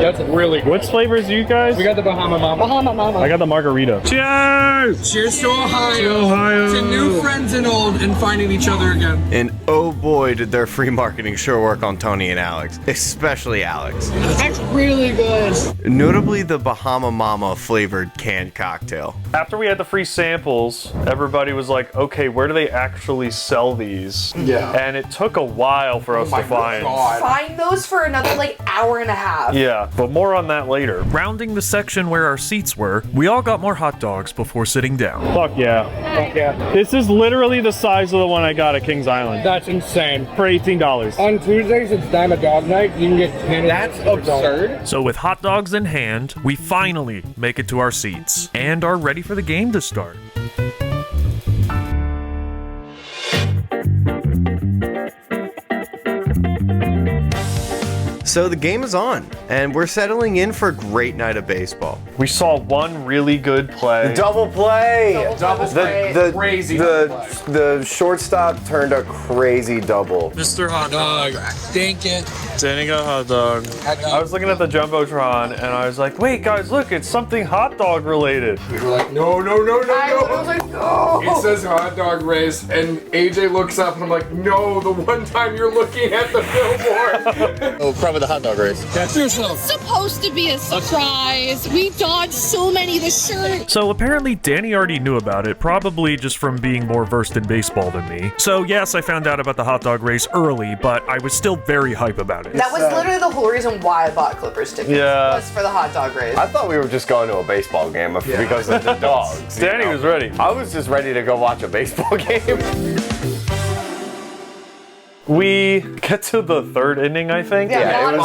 That's really good. What flavors do you guys? We got the Bahama Mama. Bahama Mama. I got the margarita. Cheers! Cheers to Ohio. To Ohio. To new friends and old and finding each other again. And oh boy, did their free marketing sure work on Tony and Alex, especially Alex. That's really good. Notably the Bahama Mama flavored canned cocktail. After we had the free samples, everybody was like, okay, where do they actually sell these? Yeah. And it took a while for us to find. Find those for another like hour and a half. Yeah, but more on that later. Rounding the section where our seats were, we all got more hot dogs before sitting down. Fuck yeah. Fuck yeah. This is literally the size of the one I got at Kings Island. That's insane. For $18. On Tuesdays, it's Dime a Dog Night. You can get 10. That's absurd. So with hot dogs in hand, we finally make it to our seats and are ready for the game to start. So the game is on, and we're settling in for a great night of baseball. We saw one really good play. Double play. Double play. Crazy the shortstop turned a crazy double. Mr. Hot Dog. Dink it. Danny got hot dog. I was looking at the Jumbotron and I was like, wait guys, look, it's something hot dog related. We were like, no. I was like, no. It says hot dog race, and AJ looks up, and I'm like, no, the one time you're looking at the billboard. Oh, probably the hot dog race. It's supposed to be a surprise. We dodged so many of the shirts. So apparently Danny already knew about it, probably just from being more versed in baseball than me. So yes, I found out about the hot dog race early, but I was still very hype about it. That was literally the whole reason why I bought Clippers tickets. Yeah. Was for the hot dog race. I thought we were just going to a baseball game because of the dogs. Danny was ready. I was just ready to go watch a baseball game. We get to the 3rd inning, I think. Yeah, it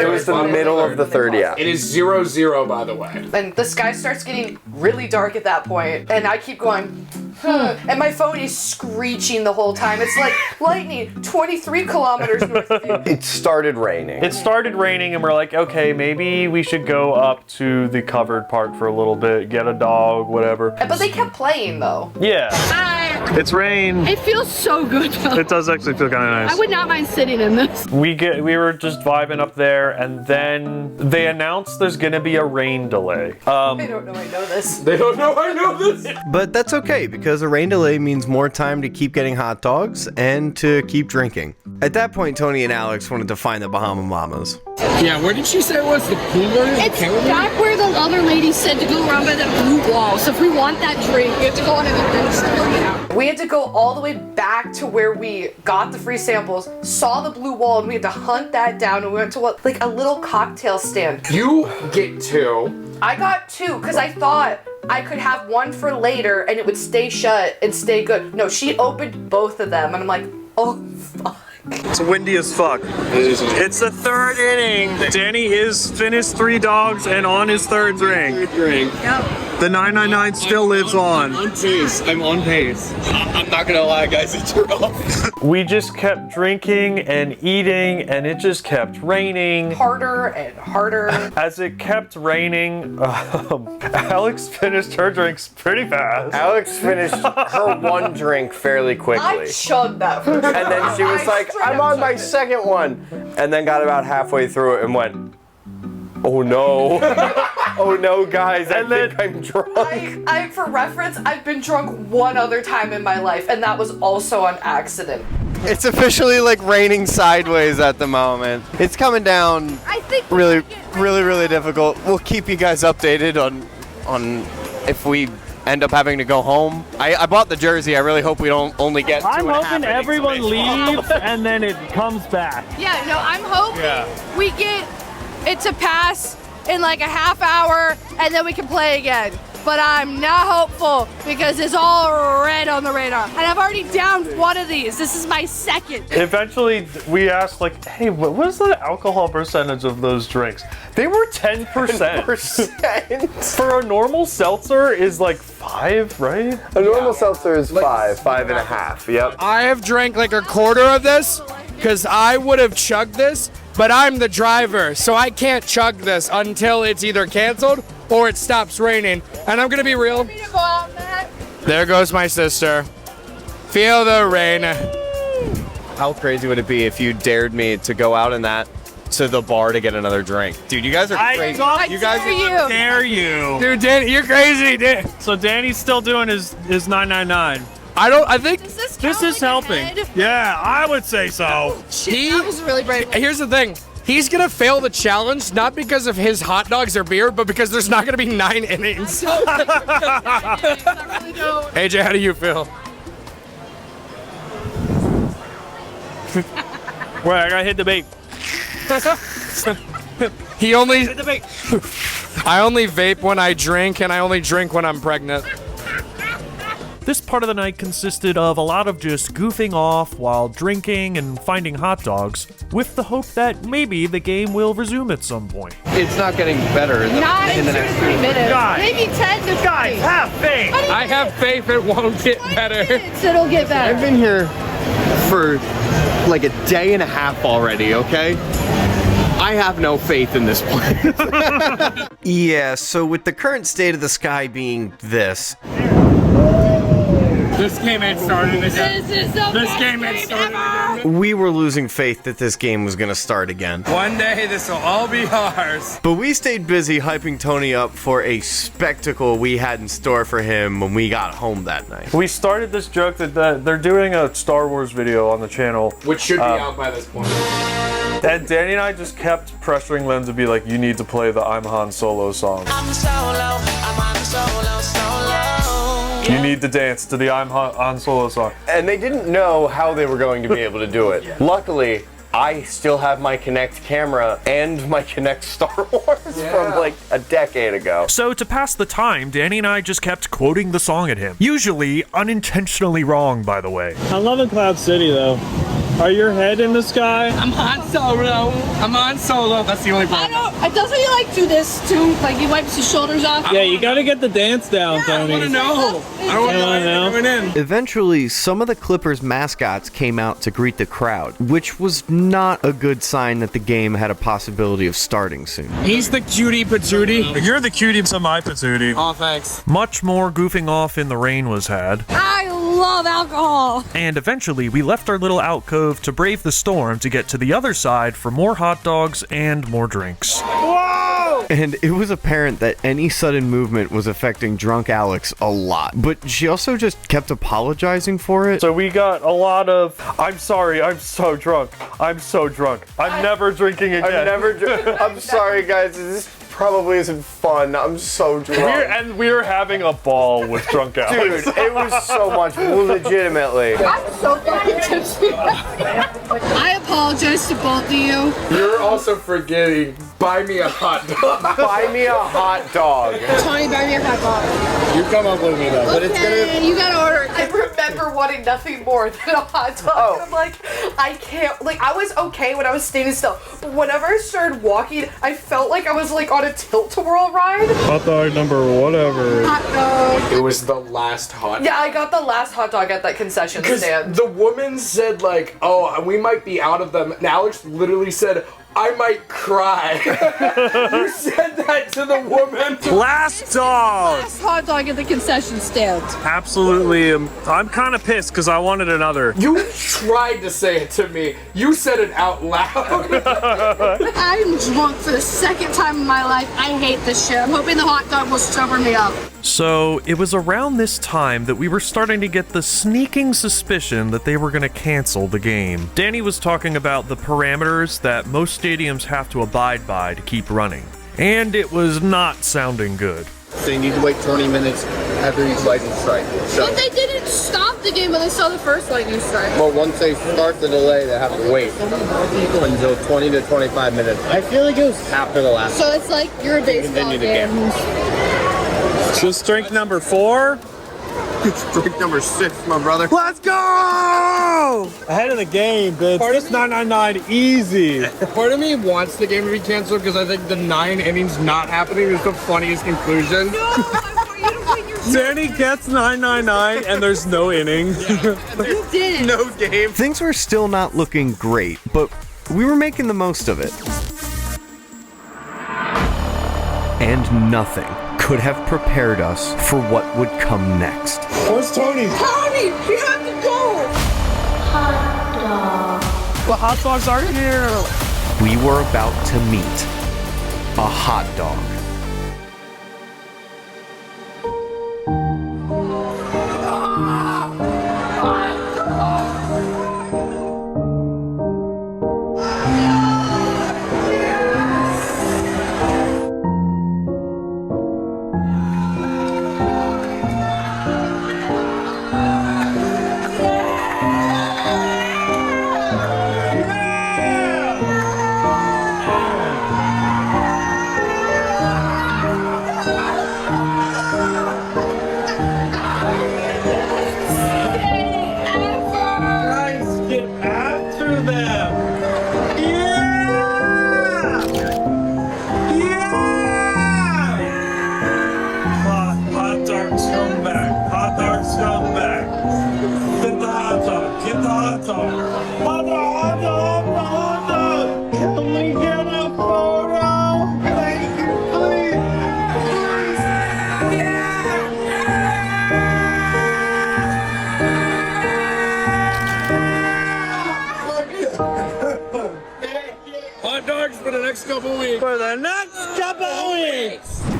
was the middle of the 3rd, yeah. It is 0-0, by the way. And the sky starts getting really dark at that point, and I keep going, and my phone is screeching the whole time. It's like lightning 23 kilometers north of you. It started raining. It started raining and we're like, okay, maybe we should go up to the covered park for a little bit, get a dog, whatever. But they kept playing though. Yeah. Hi, It's rain. It feels so good though. It does actually feel kind of nice. I would not mind sitting in this. We were just vibing up there, and then they announced there's gonna be a rain delay. They don't know I know this. They don't know I know this. But that's okay, because a rain delay means more time to keep getting hot dogs and to keep drinking. At that point, Tony and Alex wanted to find the Bahama Mamas. Yeah, where did she say it was? The pool area? It's back where the other lady said to go around by that blue wall. So if we want that drink, we have to go on an We had to go all the way back to where we got the free samples, saw the blue wall, and we had to hunt that down, and we went to like a little cocktail stand. You get 2. I got 2 because I thought I could have one for later and it would stay shut and stay good. No, she opened both of them, and I'm like, oh fuck. It's windy as fuck. It's the 3rd inning. Danny is finished 3 dogs and on his 3rd drink. The 999 still lives on. I'm on pace. I'm on pace. I'm not gonna lie, guys. It's rough. We just kept drinking and eating, and it just kept raining. Harder and harder. As it kept raining, Alex finished her drinks pretty fast. Alex finished her 1 drink fairly quickly. I chugged that for And then she was like, I'm on my 2nd one. And then got about halfway through it and went, oh no. Oh no, guys, I think I'm drunk. For reference, I've been drunk 1 other time in my life, and that was also on accident. It's officially like raining sideways at the moment. It's coming down really difficult. We'll keep you guys updated on if we end up having to go home. I bought the jersey. I really hope we don't only get 2.5 I'm hoping innings everyone of baseball. leaves and then it comes back. Yeah, no, I'm hoping we get it to pass in like a half hour and then we can play again. But I'm not hopeful because it's all red on the radar. And I've already downed 1 of these. This is my 2nd. Eventually, we asked, like, hey, what was the alcohol percentage of those drinks? They were 10%. 10%? For a normal seltzer is like 5, right? A normal seltzer is 5.5. Yep. I have drank like a quarter of this because I would have chugged this, but I'm the driver, so I can't chug this until it's either canceled or it stops raining. And I'm gonna be real. There goes my sister. Feel the rain. How crazy would it be if you dared me to go out in that to the bar to get another drink? Dude, you guys are crazy. You guys dare you. Dude, Danny, you're crazy, dude. So Danny's still doing his 999. I think this is helping. Yeah, I would say so. That was really brave. Here's the thing. He's gonna fail the challenge, not because of his hot dogs or beer, but because there's not gonna be 9 innings. AJ, how do you feel? Wait, I gotta hit the bait. I only vape when I drink, and I only drink when I'm pregnant. This part of the night consisted of a lot of just goofing off while drinking and finding hot dogs, with the hope that maybe the game will resume at some point. It's not getting better in the next 3 minutes. Guys, Maybe 10 to 20. Guys, have faith. I have faith it won't get better. It'll get better. I've been here for like a day and a half already, okay? I have no faith in this place. Yeah, so with the current state of the sky being this, This game ain't started again. This is the This game ain't started again. we were losing faith that this game was gonna start again. One day this will all be ours. But we stayed busy hyping Tony up for a spectacle we had in store for him when we got home that night. We started this joke that they're doing a Star Wars video on the channel. Which should be out by this point. And Danny and I just kept pressuring them to be like, you need to play the I'm Han Solo song. I'm solo, You need to dance to the I'm Han Solo song. And they didn't know how they were going to be able to do it. Luckily, I still have my Kinect camera and my Kinect Star Wars from like a decade ago. So to pass the time, Danny and I just kept quoting the song at him. Usually unintentionally wrong, by the way. I'm loving Cloud City though. Are your head in the sky? I'm Han Solo. I'm Han Solo. That's the only problem. Doesn't he like do this too? Like he wipes his shoulders off? Yeah, you gotta get the dance down, Tony. I don't want to know. I don't want to know. Going in. Eventually, some of the Clippers mascots came out to greet the crowd, which was not a good sign that the game had a possibility of starting soon. He's the cutie patootie. You're the cutie to my patootie. Oh, thanks. Much more goofing off in the rain was had. I love alcohol. And eventually, we left our little alcove to brave the storm to get to the other side for more hot dogs and more drinks. And it was apparent that any sudden movement was affecting drunk Alex a lot. But she also just kept apologizing for it. So we got a lot of, I'm sorry, I'm so drunk. I'm so drunk. I'm never drinking again. I'm sorry, guys. This probably isn't fun. I'm so drunk. We're having a ball with drunk Alex. Dude, it was so much, legitimately. I'm so fucking tipsy. I apologize to both of you. You're also forgetting, buy me a hot dog. Buy me a hot dog. Tony, buy me a hot dog. You come up with me though, but it's gonna. You gotta order it. I remember wanting nothing more than a hot dog. Oh. I'm like, I can't. Like, I was okay when I was standing still, but whenever I started walking, I felt like I was like on a tilt-a-whirl ride. Hot dog number whatever. Hot dog. It was the last hot dog. Yeah, I got the last hot dog at that concession stand. The woman said like, oh, we might be out of them. And Alex literally said, I might cry. You said that to the woman. Last dog. Last hot dog at the concession stand. Absolutely. I'm kind of pissed because I wanted another. You tried to say it to me. You said it out loud. I'm drunk for the second time in my life. I hate this shit. I'm hoping the hot dog will sober me up. So, it was around this time that we were starting to get the sneaking suspicion that they were going to cancel the game. Danny was talking about the parameters that most stadiums have to abide by to keep running, and it was not sounding good. So you need to wait 20 minutes after each lightning strike. So, But they didn't stop the game when they saw the first lightning strike. well, once they start the delay, they have to wait until 20 to 25 minutes. I feel like it was after the last. So it's like you're a baseball Continue the game. Just drink number 4. It's drink number 6, my brother. Let's go! Ahead of the game, bitch. Just 999 easy. Part of me wants the game to be canceled because I think the 9 innings not happening is the funniest conclusion. Danny gets 999 and there's no inning. You did. No game. Things were still not looking great, but we were making the most of it. And nothing could have prepared us for what would come next. Where's Tony? Tony, we have to go. Hot dog. The hot dogs are here. We were about to meet a hot dog.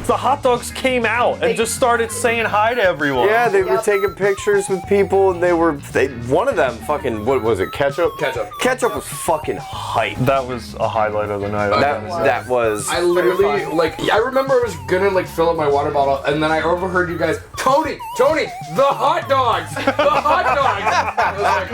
The hot dogs came out and just started saying hi to everyone. Yeah, they were taking pictures with people, and one of them fucking, what was it, Ketchup? Ketchup was fucking hype. That was a highlight of the night. That was. I literally, I remember I was gonna, fill up my water bottle, and then I overheard you guys, Tony, the hot dogs! The hot dogs! I was like,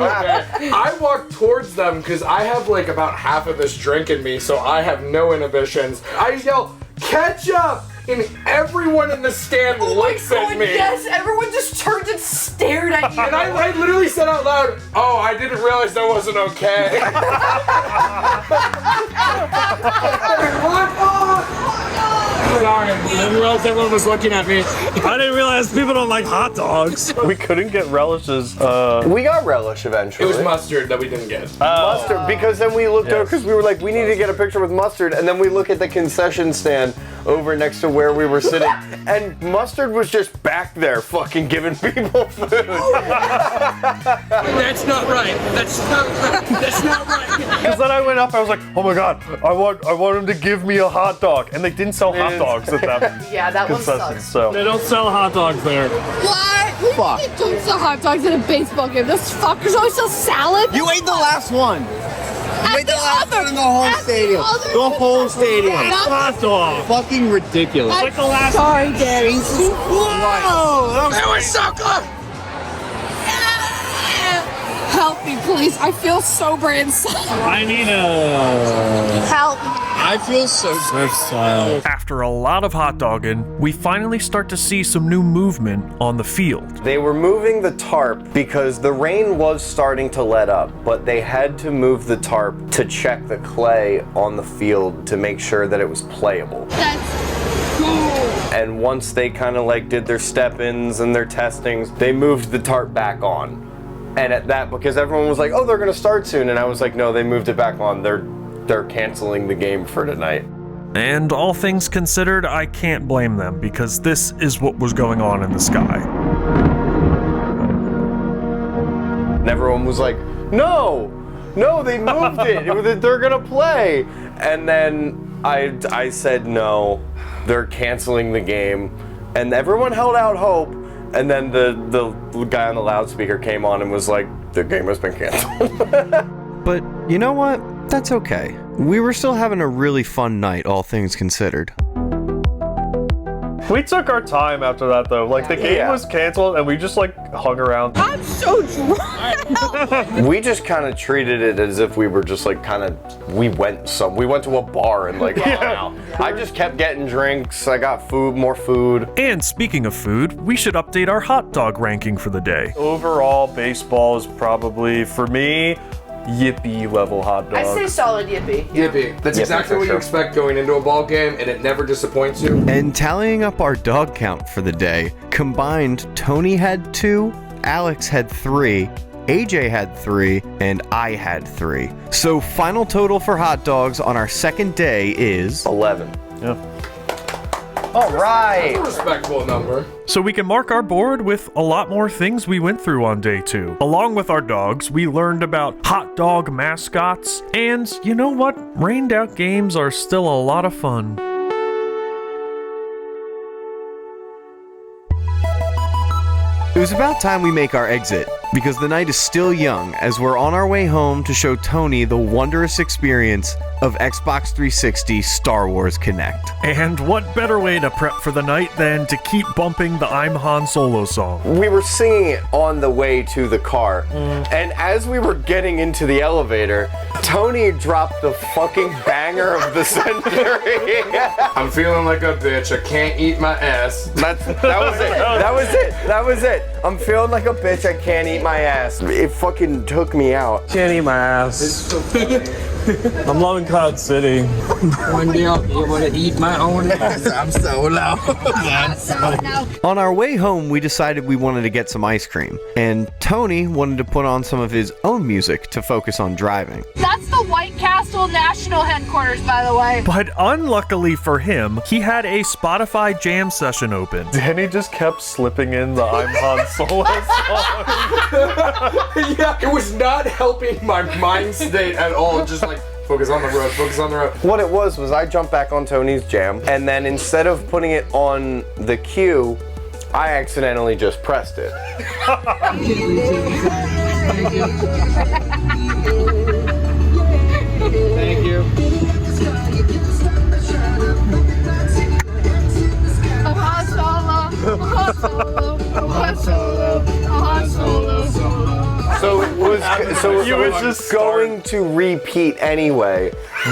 okay. I walked towards them, because I have, about half of this drink in me, so I have no inhibitions. I yell, ketchup! And everyone in the stand looks at me. Yes, everyone just turned and stared at you. And I literally said out loud, oh, I didn't realize that wasn't okay. Sorry, I didn't realize everyone was looking at me. I didn't realize people don't like hot dogs. We couldn't get relishes. We got relish eventually. It was mustard that we didn't get. Mustard, because then we looked over, because we were like, we need to get a picture with mustard, and then we look at the concession stand. over next to where we were sitting, and Mustard was just back there fucking giving people food. That's not right. That's not right. That's not right. Because then I went up, I was like, oh my god, I want him to give me a hot dog. And they didn't sell hot dogs at that Yeah, that one concession, sucks. so. They don't sell hot dogs there. What? We don't sell hot dogs at a baseball game. Those fuckers always sell salad. You ate the last one. You ate the last one in the whole stadium. The whole stadium. Hot dog. Fucking ridiculous. Like the last. Sorry, Daddy. Whoa! That was so good. Help me, please. I feel sober inside. I need a. Help. I feel so good. After a lot of hot dogging, we finally start to see some new movement on the field. They were moving the tarp because the rain was starting to let up, but they had to move the tarp to check the clay on the field to make sure that it was playable. That's cool. And once they kind of like did their step-ins and their testings, they moved the tarp back on. And at that, because everyone was like, oh, they're gonna start soon, and I was like, no, they moved it back on. They're canceling the game for tonight. And all things considered, I can't blame them because this is what was going on in the sky. And everyone was like, no, they moved it. They're gonna play. And then I said, no, they're canceling the game. And everyone held out hope. And then the guy on the loudspeaker came on and was like, the game has been canceled. But you know what? That's okay. We were still having a really fun night, all things considered. We took our time after that though. Like the game was canceled and we just like hung around. I'm so drunk. We just kind of treated it as if we were just like we went to a bar and like hung out. I just kept getting drinks. I got food, more food. And speaking of food, we should update our hot dog ranking for the day. Overall, baseball is probably, for me, Yippee level hot dog. I say solid Yippee. Yippee. That's exactly what you expect going into a ball game, and it never disappoints you. And tallying up our dog count for the day, combined, Tony had 2, Alex had 3, AJ had 3, and I had 3. So final total for hot dogs on our second day is 11. Yeah. All right. That's a respectable number. So we can mark our board with a lot more things we went through on day 2. Along with our dogs, we learned about hot dog mascots, and you know what? Rained out games are still a lot of fun. It was about time we make our exit, because the night is still young as we're on our way home to show Tony the wondrous experience of Xbox 360 Star Wars Kinect. And what better way to prep for the night than to keep bumping the I'm Han Solo song? We were singing it on the way to the car, and as we were getting into the elevator, Tony dropped the fucking banger of the century. I'm feeling like a bitch. I can't eat my ass. That was it. I'm feeling like a bitch. I can't eat my ass. It fucking took me out. Can't eat my ass. I'm loving Cloud City. One day I'll be able to eat my own ass. I'm so low. On our way home, we decided we wanted to get some ice cream, and Tony wanted to put on some of his own music to focus on driving. That's the White Castle National Headquarters, by the way. But unluckily for him, he had a Spotify jam session open. Danny just kept slipping in the I'm Han Solo song. Yeah, it was not helping my mind state at all. Just like, focus on the road, focus on the road. What it was I jumped back on Tony's jam, and then instead of putting it on the queue, I accidentally just pressed it. Thank you. Han Solo, Han Solo, Han Solo, Han Solo. So it was just going to repeat anyway.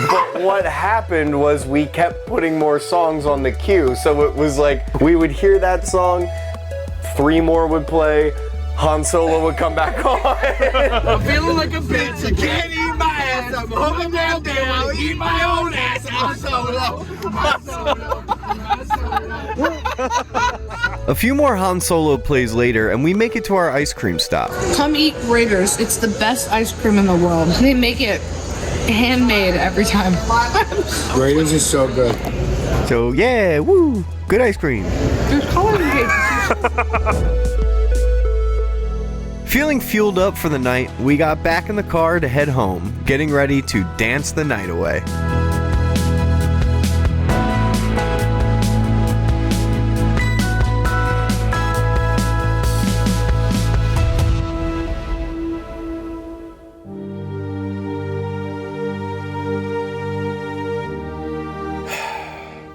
But what happened was we kept putting more songs on the queue. So it was like we would hear that song, 3 more would play, Han Solo would come back on. I'm feeling like a bitch. I can't eat my ass. I'm hoping down there. I'll eat my own ass. I'm solo. I'm solo. I'm solo. A few more Han Solo plays later, and we make it to our ice cream stop. Come eat Raiders. It's the best ice cream in the world. They make it handmade every time. Raiders is so good. So yeah, woo, good ice cream. There's colors in cases. Feeling fueled up for the night, we got back in the car to head home, getting ready to dance the night away.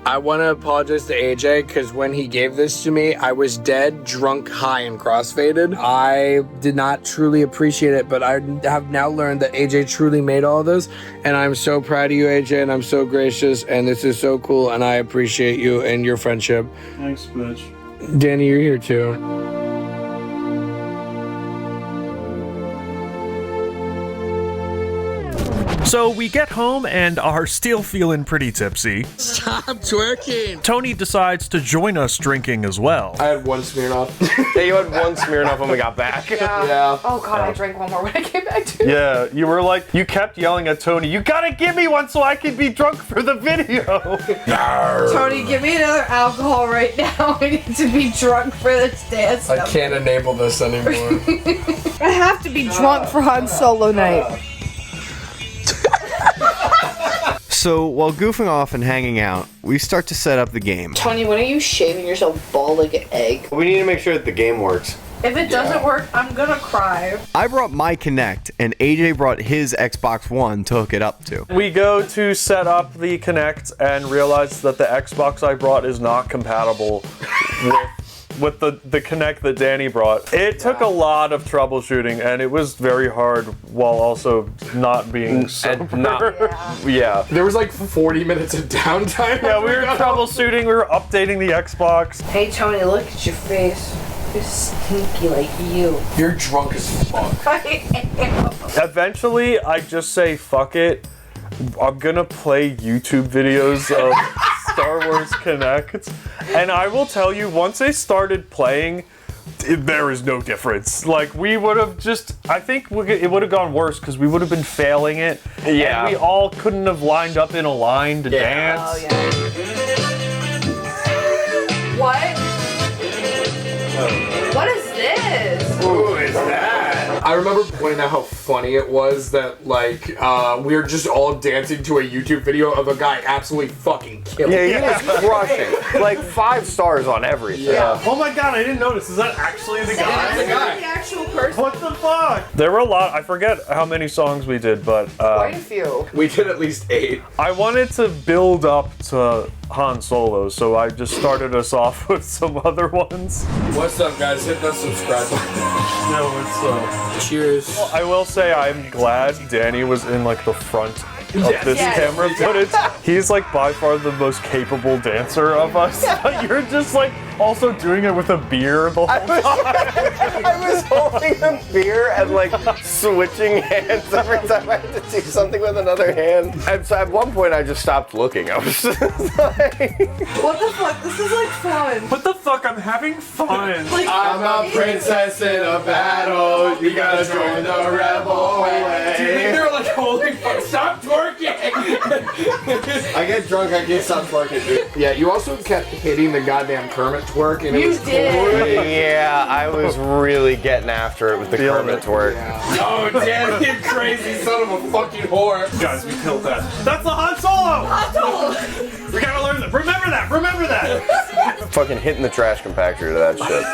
I want to apologize to AJ because when he gave this to me, I was dead, drunk, high, and crossfaded. I did not truly appreciate it, but I have now learned that AJ truly made all of this, and I'm so proud of you, AJ, and I'm so gracious, and this is so cool, and I appreciate you and your friendship. Thanks, bitch. Danny, you're here too. So we get home and are still feeling pretty tipsy. Stop twerking! Tony decides to join us drinking as well. I had one Smirnoff. Yeah, you had one Smirnoff when we got back. Yeah. Oh god, I drank one more when I came back too. Yeah, you were like, you kept yelling at Tony, you gotta give me one so I can be drunk for the video. Tony, give me another alcohol right now. I need to be drunk for this dance. I can't enable this anymore. I have to be drunk for Han Solo night. So while goofing off and hanging out, we start to set up the game. Tony, when are you shaving yourself bald like an egg? We need to make sure that the game works. If it doesn't work, I'm gonna cry. I brought my Kinect, and AJ brought his Xbox One to hook it up to. We go to set up the Kinect and realize that the Xbox I brought is not compatible with the Kinect that Danny brought. It took a lot of troubleshooting, and it was very hard while also not being sober. Yeah. There was like 40 minutes of downtime. Yeah, we were troubleshooting, we were updating the Xbox. Hey Tony, look at your face. You're stinky like you. You're drunk as fuck. I am. Eventually, I just say, fuck it. I'm gonna play YouTube videos of Star Wars Kinect, and I will tell you, once I started playing, there is no difference. Like, we would have just, I think it would have gone worse because we would have been failing it. Yeah. And we all couldn't have lined up in a line to dance. Oh, yeah. What? What is this? Who is that? I remember pointing out how funny it was that, like, we were just all dancing to a YouTube video of a guy absolutely fucking killing it. Yeah, he was crushing. Like 5 stars on everything. Yeah. Oh my god, I didn't notice. Is that actually the guy? That's the actual person. What the fuck? There were a lot. I forget how many songs we did, but quite a few. We did at least 8. I wanted to build up to Han Solo, so I just started us off with some other ones. What's up, guys? Hit that subscribe button. No, what's up? Cheers. Well, I will say I'm glad Danny was in like the front of this camera footage. He's like by far the most capable dancer of us. You're just like also doing it with a beer the whole time. I was holding a beer and like switching hands every time I had to do something with another hand. And so at one point I just stopped looking. I was just like, What the fuck? This is like fun. What the fuck? I'm having fun. Like, I'm a princess in a battle. You gotta join the rebel way. Do you think they're like, holy fuck, stop twerking? I get drunk, I can't stop twerking, dude. Yeah, you also kept hitting the goddamn Kermit twerk, and it was did. yeah, I was really getting after it with the Kermit twerk. Oh, damn, you crazy son of a fucking whore. Guys, we killed that. That's the Han Solo! Han Solo! We gotta learn that. Remember that. Remember that. Fucking hitting the trash compactor to that shit.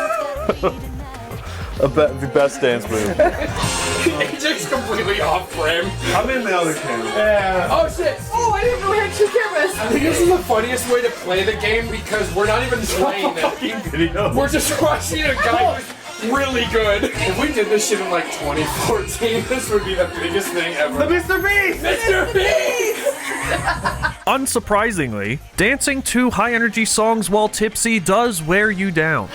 The best dance move. AJ's completely off frame. I'm in the other camera. Yeah. Oh shit. Oh, I didn't know we had 2 cameras. I think this is the funniest way to play the game because we're not even playing it. We're just watching a guy who's really good. If we did this shit in like 2014, this would be the biggest thing ever. The Mr. Beast! Mr. Beast! Unsurprisingly, dancing to high-energy songs while tipsy does wear you down.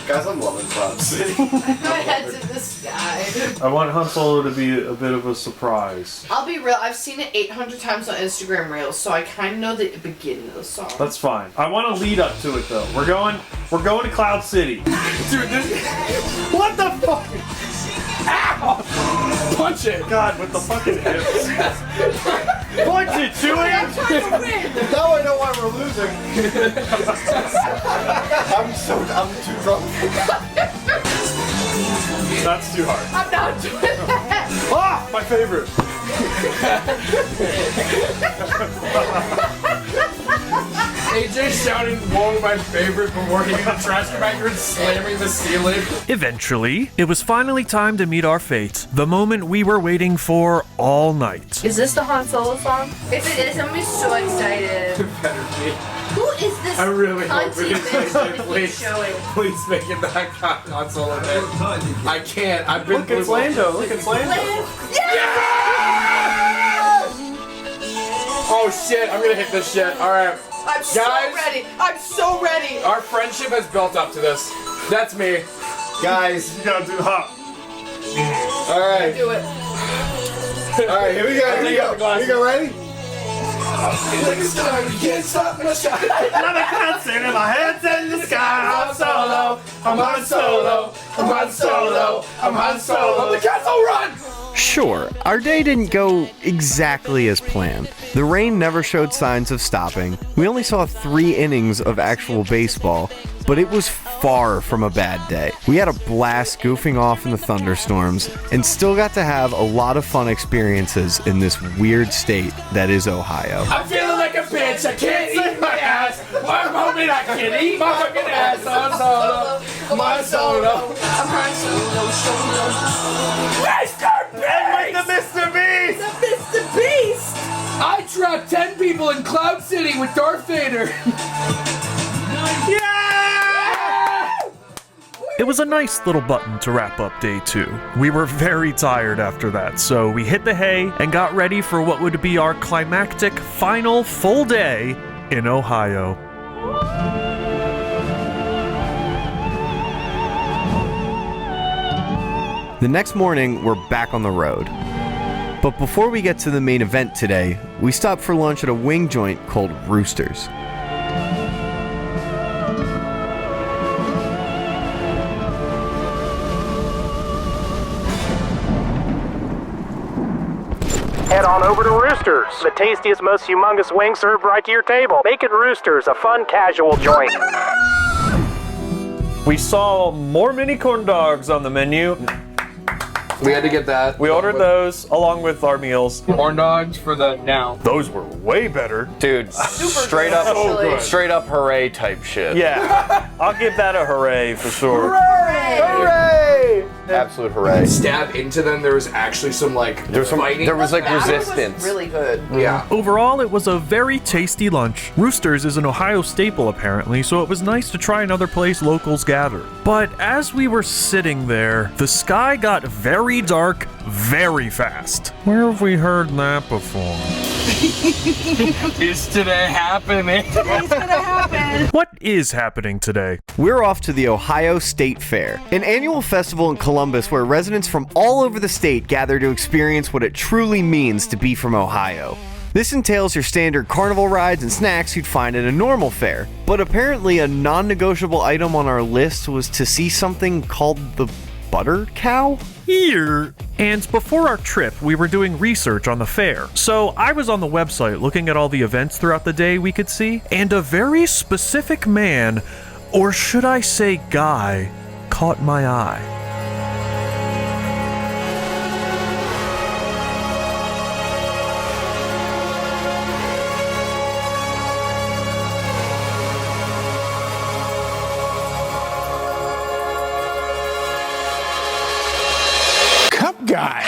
Guys, I'm loving Cloud City. My head's in the sky. I want Han Solo to be a bit of a surprise. I'll be real, I've seen it 800 times on Instagram Reels, so I kind of know the beginning of the song. That's fine. I want to lead up to it though. We're going to Cloud City. Dude, this. What the fuck? Ow! Punch it! God, with the fucking hips. Punch it, Chewie! Now I know why we're losing. I'm too drunk. That's too hard. I'm not doing that. Ah, my favorite. AJ shouting one of my favorites before hitting the trash compactor and slamming the ceiling. Eventually, it was finally time to meet our fate. The moment we were waiting for all night. Is this the Han Solo song? If it is, I'm gonna be so excited. Who is this? I really hope cunty it bitch is. that keeps Please, showing? please make it back on Solo bit. I can't. I've been. Look, it's Lando. Look, it's Lando. Oh shit! I'm gonna hit this shit. All right. I'm so ready. I'm so ready. Our friendship has built up to this. That's me. Guys, you gotta do the hop. All right. Do it. All right, here we go. Here we go. You go ready? Get something to shine. Another concert and my head's in the sky. I'm solo. I'm Han Solo. I'm Han Solo. I'm Han Solo. The castle run. Sure, our day didn't go exactly as planned. The rain never showed signs of stopping. We only saw 3 innings of actual baseball, but it was far from a bad day. We had a blast goofing off in the thunderstorms and still got to have a lot of fun experiences in this weird state that is Ohio. I'm feeling like a bitch. I can't eat my ass. One moment I can eat my fucking ass. I'm Solo. I'm Han Solo. I'm Han Solo. Mr. Beast! The Mr. Beast! The Mr. Beast! I trapped 10 people in Cloud City with Darth Vader. It was a nice little button to wrap up day 2. We were very tired after that, so we hit the hay and got ready for what would be our climactic final full day in Ohio. The next morning, we're back on the road. But before we get to the main event today, we stopped for lunch at a wing joint called Roosters. Head on over to Roosters, the tastiest, most humongous wing served right to your table. Make it Roosters, a fun, casual joint. We saw more mini corn dogs on the menu. We had to get that. We ordered those along with our meals. Corn dogs for the now. Those were way better. Dude, straight up, straight up hooray type shit. Yeah, I'll give that a hooray for sure. Hooray! Hooray! Absolute hooray. Stab into them. There was actually some like fighting. There was like That one was resistance. really good. Yeah. Overall, it was a very tasty lunch. Roosters is an Ohio staple apparently, so it was nice to try another place locals gather. But as we were sitting there, the sky got very dark very fast. Where have we heard that before? Is today happening? It's gonna happen. What is happening today? We're off to the Ohio State Fair, an annual festival in Columbus where residents from all over the state gather to experience what it truly means to be from Ohio. This entails your standard carnival rides and snacks you'd find at a normal fair, but apparently a non-negotiable item on our list was to see something called the butter cow? Here. And before our trip, we were doing research on the fair. So I was on the website looking at all the events throughout the day we could see, and a very specific man, or should I say guy, caught my eye. Cup guy.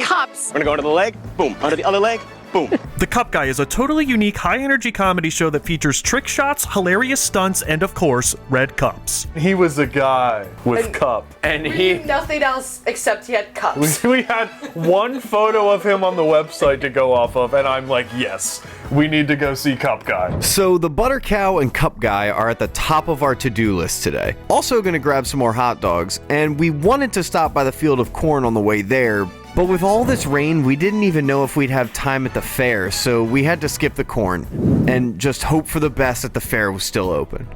Cups. We're gonna go under the leg, boom. Under the other leg, boom. The Cup Guy is a totally unique, high-energy comedy show that features trick shots, hilarious stunts, and of course, red cups. He was a guy with cup. And We need nothing else except he had cups. We had one photo of him on the website to go off of, and I'm like, yes, we need to go see Cup Guy. So the butter cow and cup guy are at the top of our to-do list today. Also gonna grab some more hot dogs, and we wanted to stop by the field of corn on the way there, but with all this rain, we didn't even know if we'd have time at the fair, so we had to skip the corn and just hope for the best that the fair was still open.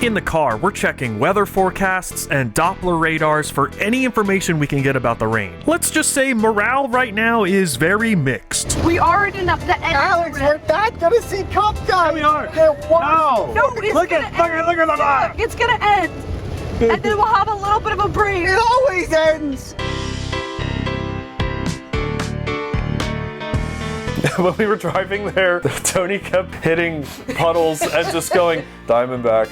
In the car, we're checking weather forecasts and Doppler radars for any information we can get about the rain. Let's just say morale right now is very mixed. We already know the end. Alex, we're not gonna see Cup Guy. We are. No. No, it's Look gonna at the clock. It's gonna end. And then we'll have a little bit of a break. It always ends. When we were driving there, Tony kept hitting puddles and just going, Diamondback.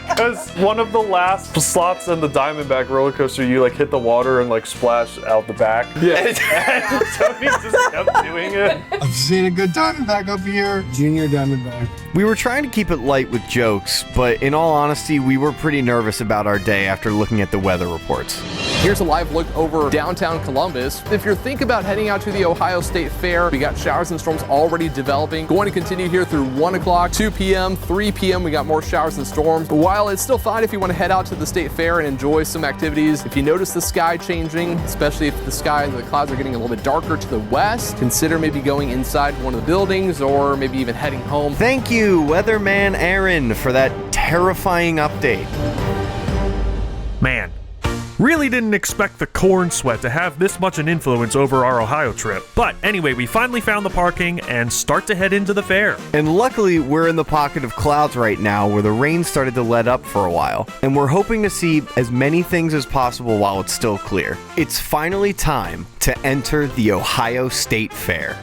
Because one of the last slots in the Diamondback roller coaster, you like hit the water and like splash out the back. Yeah. And Tony just kept doing it. I've seen a good Diamondback up here. Junior Diamondback. We were trying to keep it light with jokes, but in all honesty, we were pretty nervous about our day after looking at the weather reports. Here's a live look over downtown Columbus. If you're thinking about heading out to the Ohio State Fair, we got showers and storms already developing. Going to continue here through 1 o'clock, 2 p.m., 3 p.m. We got more showers and storms. While it's still fine if you want to head out to the State Fair and enjoy some activities, if you notice the sky changing, especially if the clouds are getting a little bit darker to the west, consider maybe going inside one of the buildings or maybe even heading home. Thank you, Weatherman Aaron, for that terrifying update. Man, really didn't expect the corn sweat to have this much an influence over our Ohio trip. But anyway, we finally found the parking and start to head into the fair. And luckily, we're in the pocket of clouds right now where the rain started to let up for a while. And we're hoping to see as many things as possible while it's still clear. It's finally time to enter the Ohio State Fair.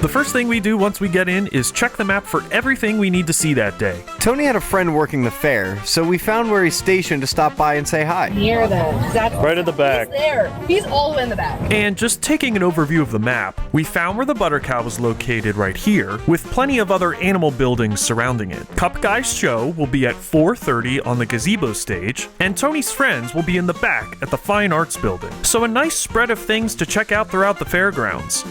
The first thing we do once we get in is check the map for everything we need to see that day. Tony had a friend working the fair, so we found where he's stationed to stop by and say hi. Near them. Right at the back. He's there. He's all the way in the back. And just taking an overview of the map, we found where the Butter Cow was located right here, with plenty of other animal buildings surrounding it. Cup Guy's show will be at 4:30 on the gazebo stage, and Tony's friends will be in the back at the Fine Arts building. So a nice spread of things to check out throughout the fairgrounds.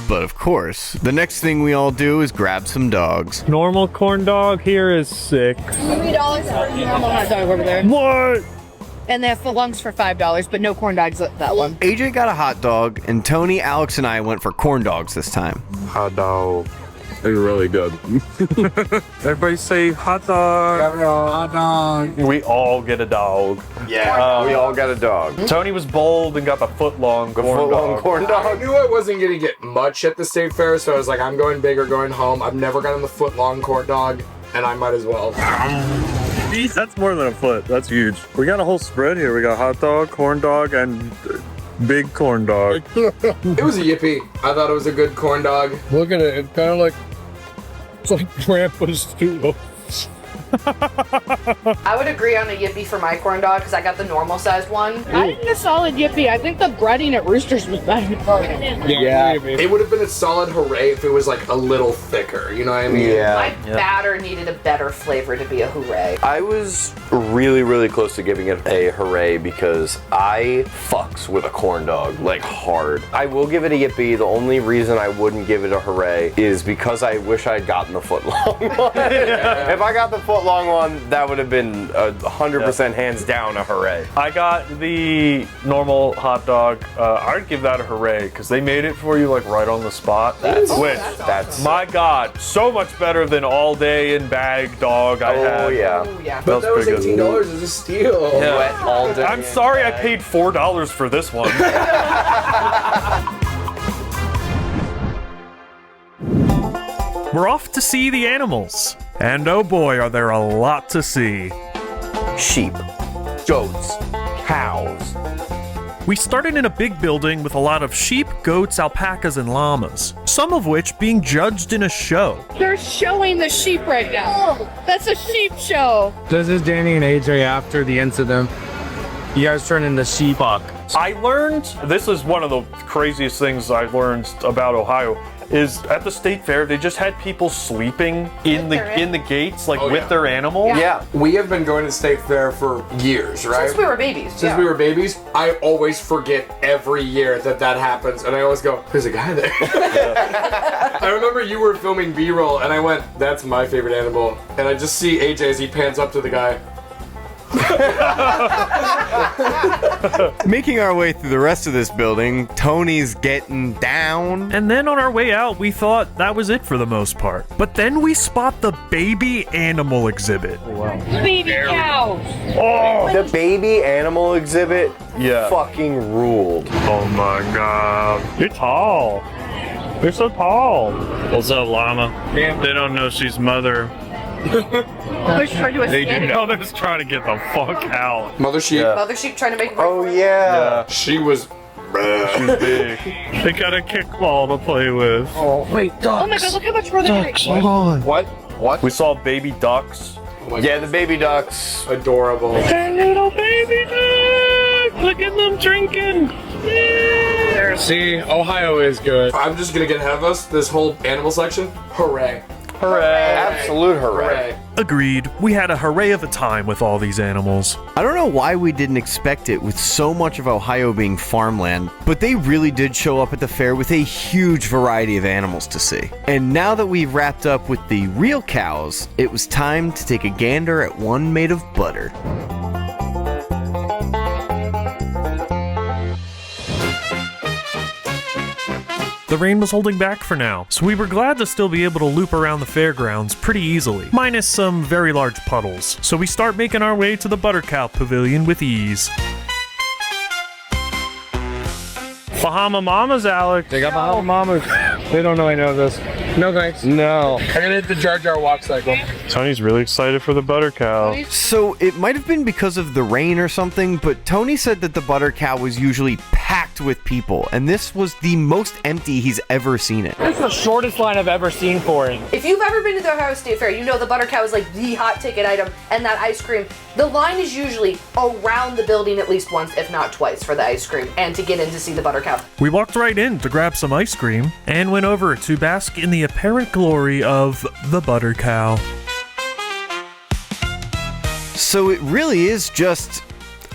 But of course, the next thing we all do is grab some dogs. Normal corn dog here is $6. $3 for normal hot dog over there. What? And they have footlongs for $5, but no corn dogs that one. AJ got a hot dog, and Tony, Alex, and I went for corn dogs this time. Hot dog. They're really good. Everybody say hot dog. Hot dog. We all get a dog. Yeah, we all got a dog. Tony was bold and got the foot-long corn dog. I knew I wasn't gonna get much at the state fair, so I was like, I'm going big or going home. I've never gotten the foot-long corn dog, and I might as well. Jeez, that's more than a foot. That's huge. We got a whole spread here. We got hot dog, corn dog, and big corn dog. It was a yippee. I thought it was a good corn dog. Look at it. It's kind of like, it's like Grandpa's too. I would agree on a Yippee for my corn dog because I got the normal sized one. I think a solid Yippee. I think the breading at Roosters was better. Yeah. It would have been a solid hooray if it was like a little thicker. You know what I mean? Yeah. My batter needed a better flavor to be a hooray. I was really, really close to giving it a hooray because I fucks with a corn dog, like hard. I will give it a yippee. The only reason I wouldn't give it a hooray is because I wish I'd gotten the foot-long one. If I got the foot-long one, that would have been 100% hands down a hooray. I got the normal hot dog. I'd give that a hooray because they made it for you like right on the spot. That's my God, so much better than all day in bag dog I had. Oh yeah. But that was $18 is a steal. Yeah. Wet all day. I'm sorry I paid $4 for this one. We're off to see the animals. And oh boy, are there a lot to see. Sheep, goats, cows. We started in a big building with a lot of sheep, goats, alpacas, and llamas, some of which being judged in a show. They're showing the sheep right now. That's a sheep show. This is Danny and AJ after the incident. You guys turned into sheep. I learned, this is one of the craziest things I learned about Ohio, is at the state fair they just had people sleeping in the gates like with their animals. Yeah. We have been going to the state fair for years, right? Since we were babies. Since we were babies. I always forget every year that happens, and I always go, there's a guy there. I remember you were filming B-roll, and I went, that's my favorite animal. And I just see AJ as he pans up to the guy. Making our way through the rest of this building, Tony's getting down. And then on our way out, we thought that was it for the most part. But then we spot the baby animal exhibit. Baby cows. Oh, the baby animal exhibit fucking ruled. Oh my god. You're tall. You're so tall. What's up, llama? They don't know she's mother. They do know they're just trying to get the fuck out. Mother sheep. Mother sheep trying to make. Oh yeah. She was. She's big. They got a kickball to play with. Oh wait, ducks. Oh my god, look how much further Ducks. Hold on. What? We saw baby ducks. Yeah, the baby ducks. Adorable. That little baby duck. Look at them drinking. Yeah. See, Ohio is good. I'm just gonna get ahead of us. This whole animal section. Hooray. Hooray. Absolute hooray. Agreed. We had a hooray of a time with all these animals. I don't know why we didn't expect it with so much of Ohio being farmland, but they really did show up at the fair with a huge variety of animals to see. And now that we've wrapped up with the real cows, it was time to take a gander at one made of butter. The rain was holding back for now, so we were glad to still be able to loop around the fairgrounds pretty easily, minus some very large puddles. So we start making our way to the Butter Cow Pavilion with ease. Bahama Mamas, Alex. They got Bahama Mamas. They don't know I know this. No thanks. No. I'm gonna hit the Jar Jar walk cycle. Tony's really excited for the Butter Cow. So it might have been because of the rain or something, but Tony said that the Butter Cow was usually packed with people, and this was the most empty he's ever seen it. It's the shortest line I've ever seen for it. If you've ever been to the Ohio State Fair, you know the Butter Cow is like the hot ticket item, and that ice cream. The line is usually around the building at least once, if not twice, for the ice cream, and to get in to see the Butter Cow. We walked right in to grab some ice cream, and went over to bask in the apparent glory of the Butter Cow. So it really is just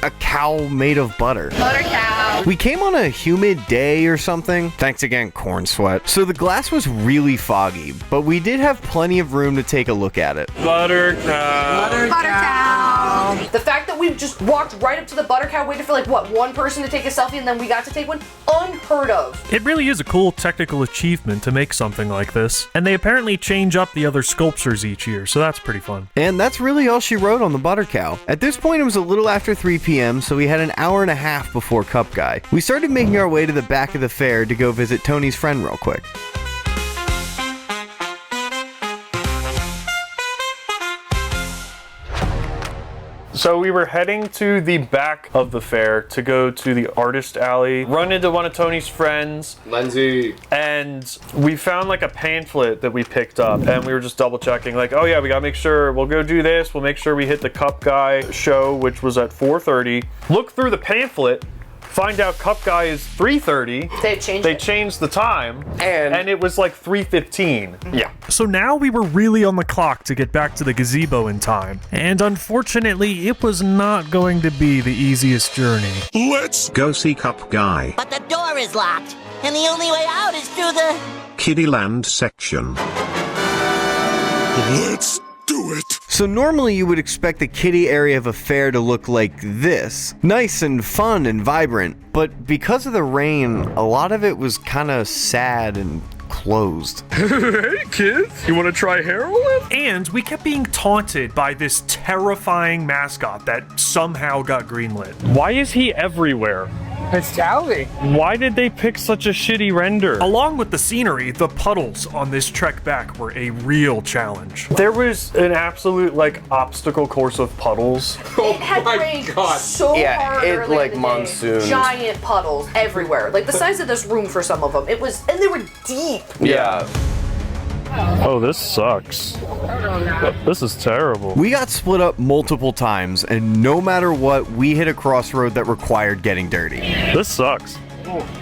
a cow made of butter. Butter Cow. We came on a humid day or something. Thanks again, Corn Sweat. So the glass was really foggy, but we did have plenty of room to take a look at it. Butter Cow. Butter Cow. The fact that we just walked right up to the Butter Cow, waited for like, what, one person to take a selfie, and then we got to take one? Unheard of. It really is a cool technical achievement to make something like this, and they apparently change up the other sculptures each year, so that's pretty fun. And that's really all she wrote on the Butter Cow. At this point, it was a little after 3 p.m., so we had an hour and a half before Cup Guy. We started making our way to the back of the fair to go visit Tony's friend real quick. So we were heading to the back of the fair to go to the artist alley, run into one of Tony's friends, Lindsay, and we found like a pamphlet that we picked up, and we were just double checking, like, oh yeah, we gotta make sure we'll go do this, we'll make sure we hit the Cup Guy show, which was at 4:30. Look through the pamphlet, find out Cup Guy is 3:30. They changed the time, and it was like 3:15. Yeah. So now we were really on the clock to get back to the gazebo in time. And unfortunately, it was not going to be the easiest journey. Let's go see Cup Guy. But the door is locked, and the only way out is through the Kiddyland section. Let's do it. So normally you would expect the kiddie area of a fair to look like this. Nice and fun and vibrant. But because of the rain, a lot of it was kind of sad and closed. Hey kids, you want to try heroin? And we kept being taunted by this terrifying mascot that somehow got greenlit. Why is he everywhere? It's Tally. Why did they pick such a shitty render? Along with the scenery, the puddles on this trek back were a real challenge. There was an absolute like obstacle course of puddles. It had rained so hard it earlier like in the day. monsooned. Giant puddles everywhere, like the size of this room for some of them. It was, and they were deep. Yeah. Oh, this sucks. This is terrible. We got split up multiple times, and no matter what, we hit a crossroad that required getting dirty. This sucks.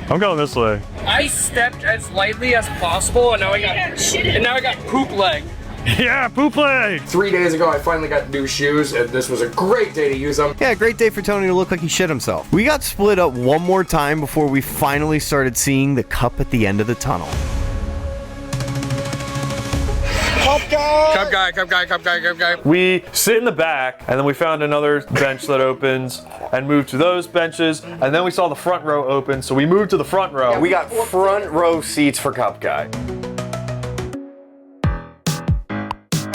I'm going this way. I stepped as lightly as possible, and now I got poop leg. Yeah, poop leg! 3 days ago, I finally got new shoes, and this was a great day to use them. Yeah, great day for Tony to look like he shit himself. We got split up one more time before we finally started seeing the cup at the end of the tunnel. Cup Cup guy. We sit in the back, and then we found another bench that opens and moved to those benches, and then we saw the front row open, so we moved to the front row. We got front row seats for Cup Guy.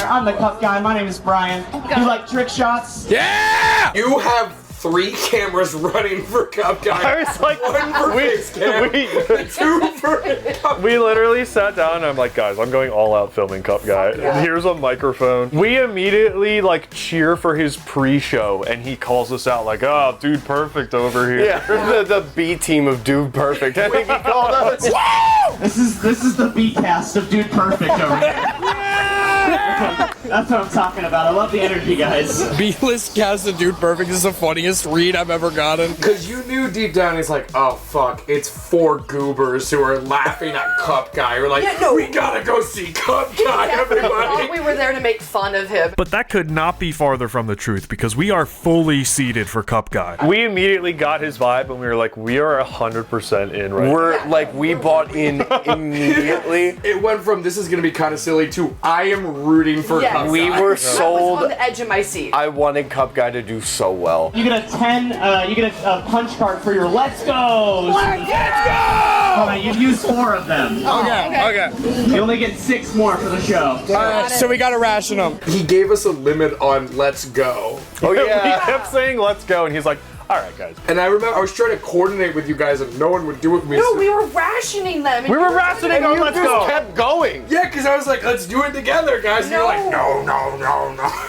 I'm the Cup Guy. My name is Brian. You like trick shots? Yeah! You have 3 cameras running for Cup Guy. I was like, 1 for face cam, 2 for Cup. We literally sat down and I'm like, guys, I'm going all out filming Cup Guy. And here's a microphone. We immediately like cheer for his pre-show and he calls us out like, oh, Dude Perfect over here. Yeah, the B team of Dude Perfect. I think he called us. This is the B cast of Dude Perfect over here. That's what I'm talking about. I love the energy, guys. B-list cast of Dude Perfect is the funniest read I've ever gotten. Because you knew deep down, he's like, oh fuck, it's 4 goobers who are laughing at Cup Guy. We're like, we gotta go see Cup Guy, everybody. We were there to make fun of him. But that could not be farther from the truth because we are fully seated for Cup Guy. We immediately got his vibe and we were like, we are 100% in right now. Like, we bought in immediately. It went from this is gonna be kind of silly to I am rooting for Cup Guy. We were sold. I was on the edge of my seat. I wanted Cup Guy to do so well. You get a 10, you get a punch card for your Let's Go's. Let's go! Hold on, you've used 4 of them. Okay. You only get 6 more for the show. Alright, so we gotta ration them. He gave us a limit on Let's Go. Oh yeah. He kept saying, let's go, and he's like, all right, guys. And I remember I was trying to coordinate with you guys and no one would do it with me. No, we were rationing them. We were rationing on Let's Go. Kept going. Yeah, because I was like, let's do it together, guys. And you're like, no.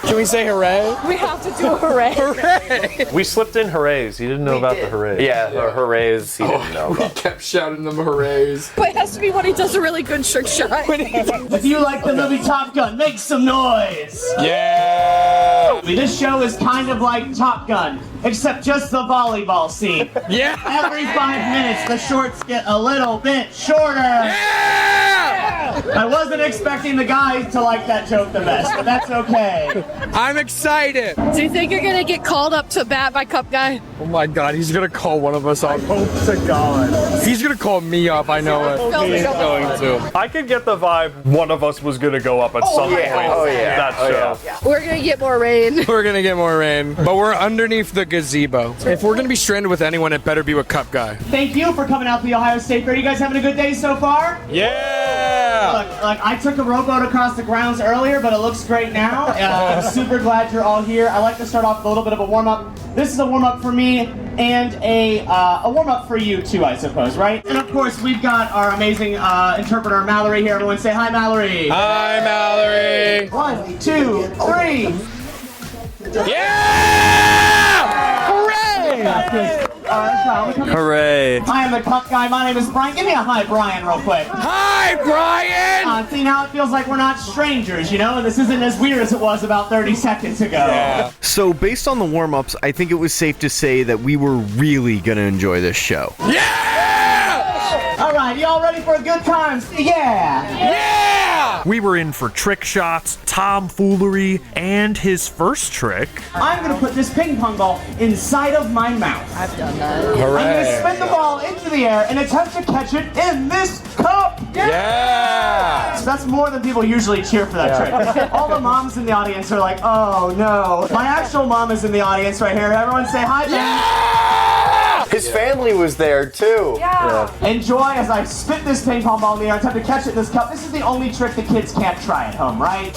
Can we say hooray? We have to do a hooray. Hooray! We slipped in hoorays. He didn't know about the hoorays. Yeah, the hoorays he didn't know We about. kept shouting them hoorays. But it has to be when he does a really good trick shot. If you like the movie Top Gun, make some noise. Yeah! This show is kind of like Top Gun, except just the volleyball scene. Yeah! Every 5 minutes, the shorts get a little bit shorter. Yeah! I wasn't expecting the guys to like that joke the best, but that's okay. I'm excited. Do you think you're gonna get called up to bat by Cup Guy? Oh my god, he's gonna call one of us up. Hope to God. He's gonna call me up, I know it. He's going to. I could get the vibe one of us was gonna go up at some point. Oh yeah. That show. Yeah. We're gonna get more rain. We're gonna get more rain, but we're underneath the gazebo. If we're gonna be stranded with anyone, it better be with Cup Guy. Thank you for coming out to the Ohio State Fair. You guys having a good day so far? Yeah! Look, I took a rowboat across the grounds earlier, but it looks great now. I'm super glad you're all here. I like to start off with a little bit of a warm-up. This is a warm-up for me and a warm-up for you too, I suppose, right? And of course, we've got our amazing interpreter, Mallory, here. Everyone say hi, Mallory. Hi, Mallory. 1, 2, 3. Yeah! Hooray! Hooray. I am the Cup Guy. My name is Brian. Give me a hi, Brian, real quick. Hi, Brian! See, now it feels like we're not strangers, you know? And this isn't as weird as it was about 30 seconds ago. Yeah. So, based on the warm-ups, I think it was safe to say that we were really gonna enjoy this show. Yeah! All right, y'all ready for a good time? Yeah! Yeah! We were in for trick shots, tomfoolery, and his first trick. I'm gonna put this ping pong ball inside of my mouth. I've done that. I'm gonna Hooray! spin the ball into the air and attempt to catch it in this cup. Yeah! So that's more than people usually cheer for that trick. All the moms in the audience are like, oh no. My actual mom is in the audience right here. Everyone say hi. Yeah! His family was there too. Yeah. Enjoy as I spit this ping pong ball in the air, attempt to catch it in this cup. This is the only trick the kids can't try at home, right?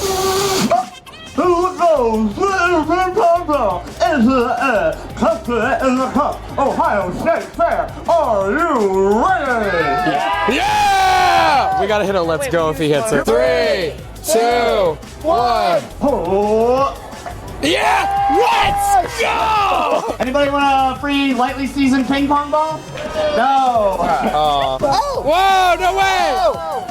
Who knows? Little ping pong ball is in the cup. Ohio State Fair. Are you ready? Yeah! We gotta hit a let's go if he hits it. 3, 2, 1. Oh. Yeah! Let's go! Anybody want a free lightly seasoned ping pong ball? No. Whoa, no way!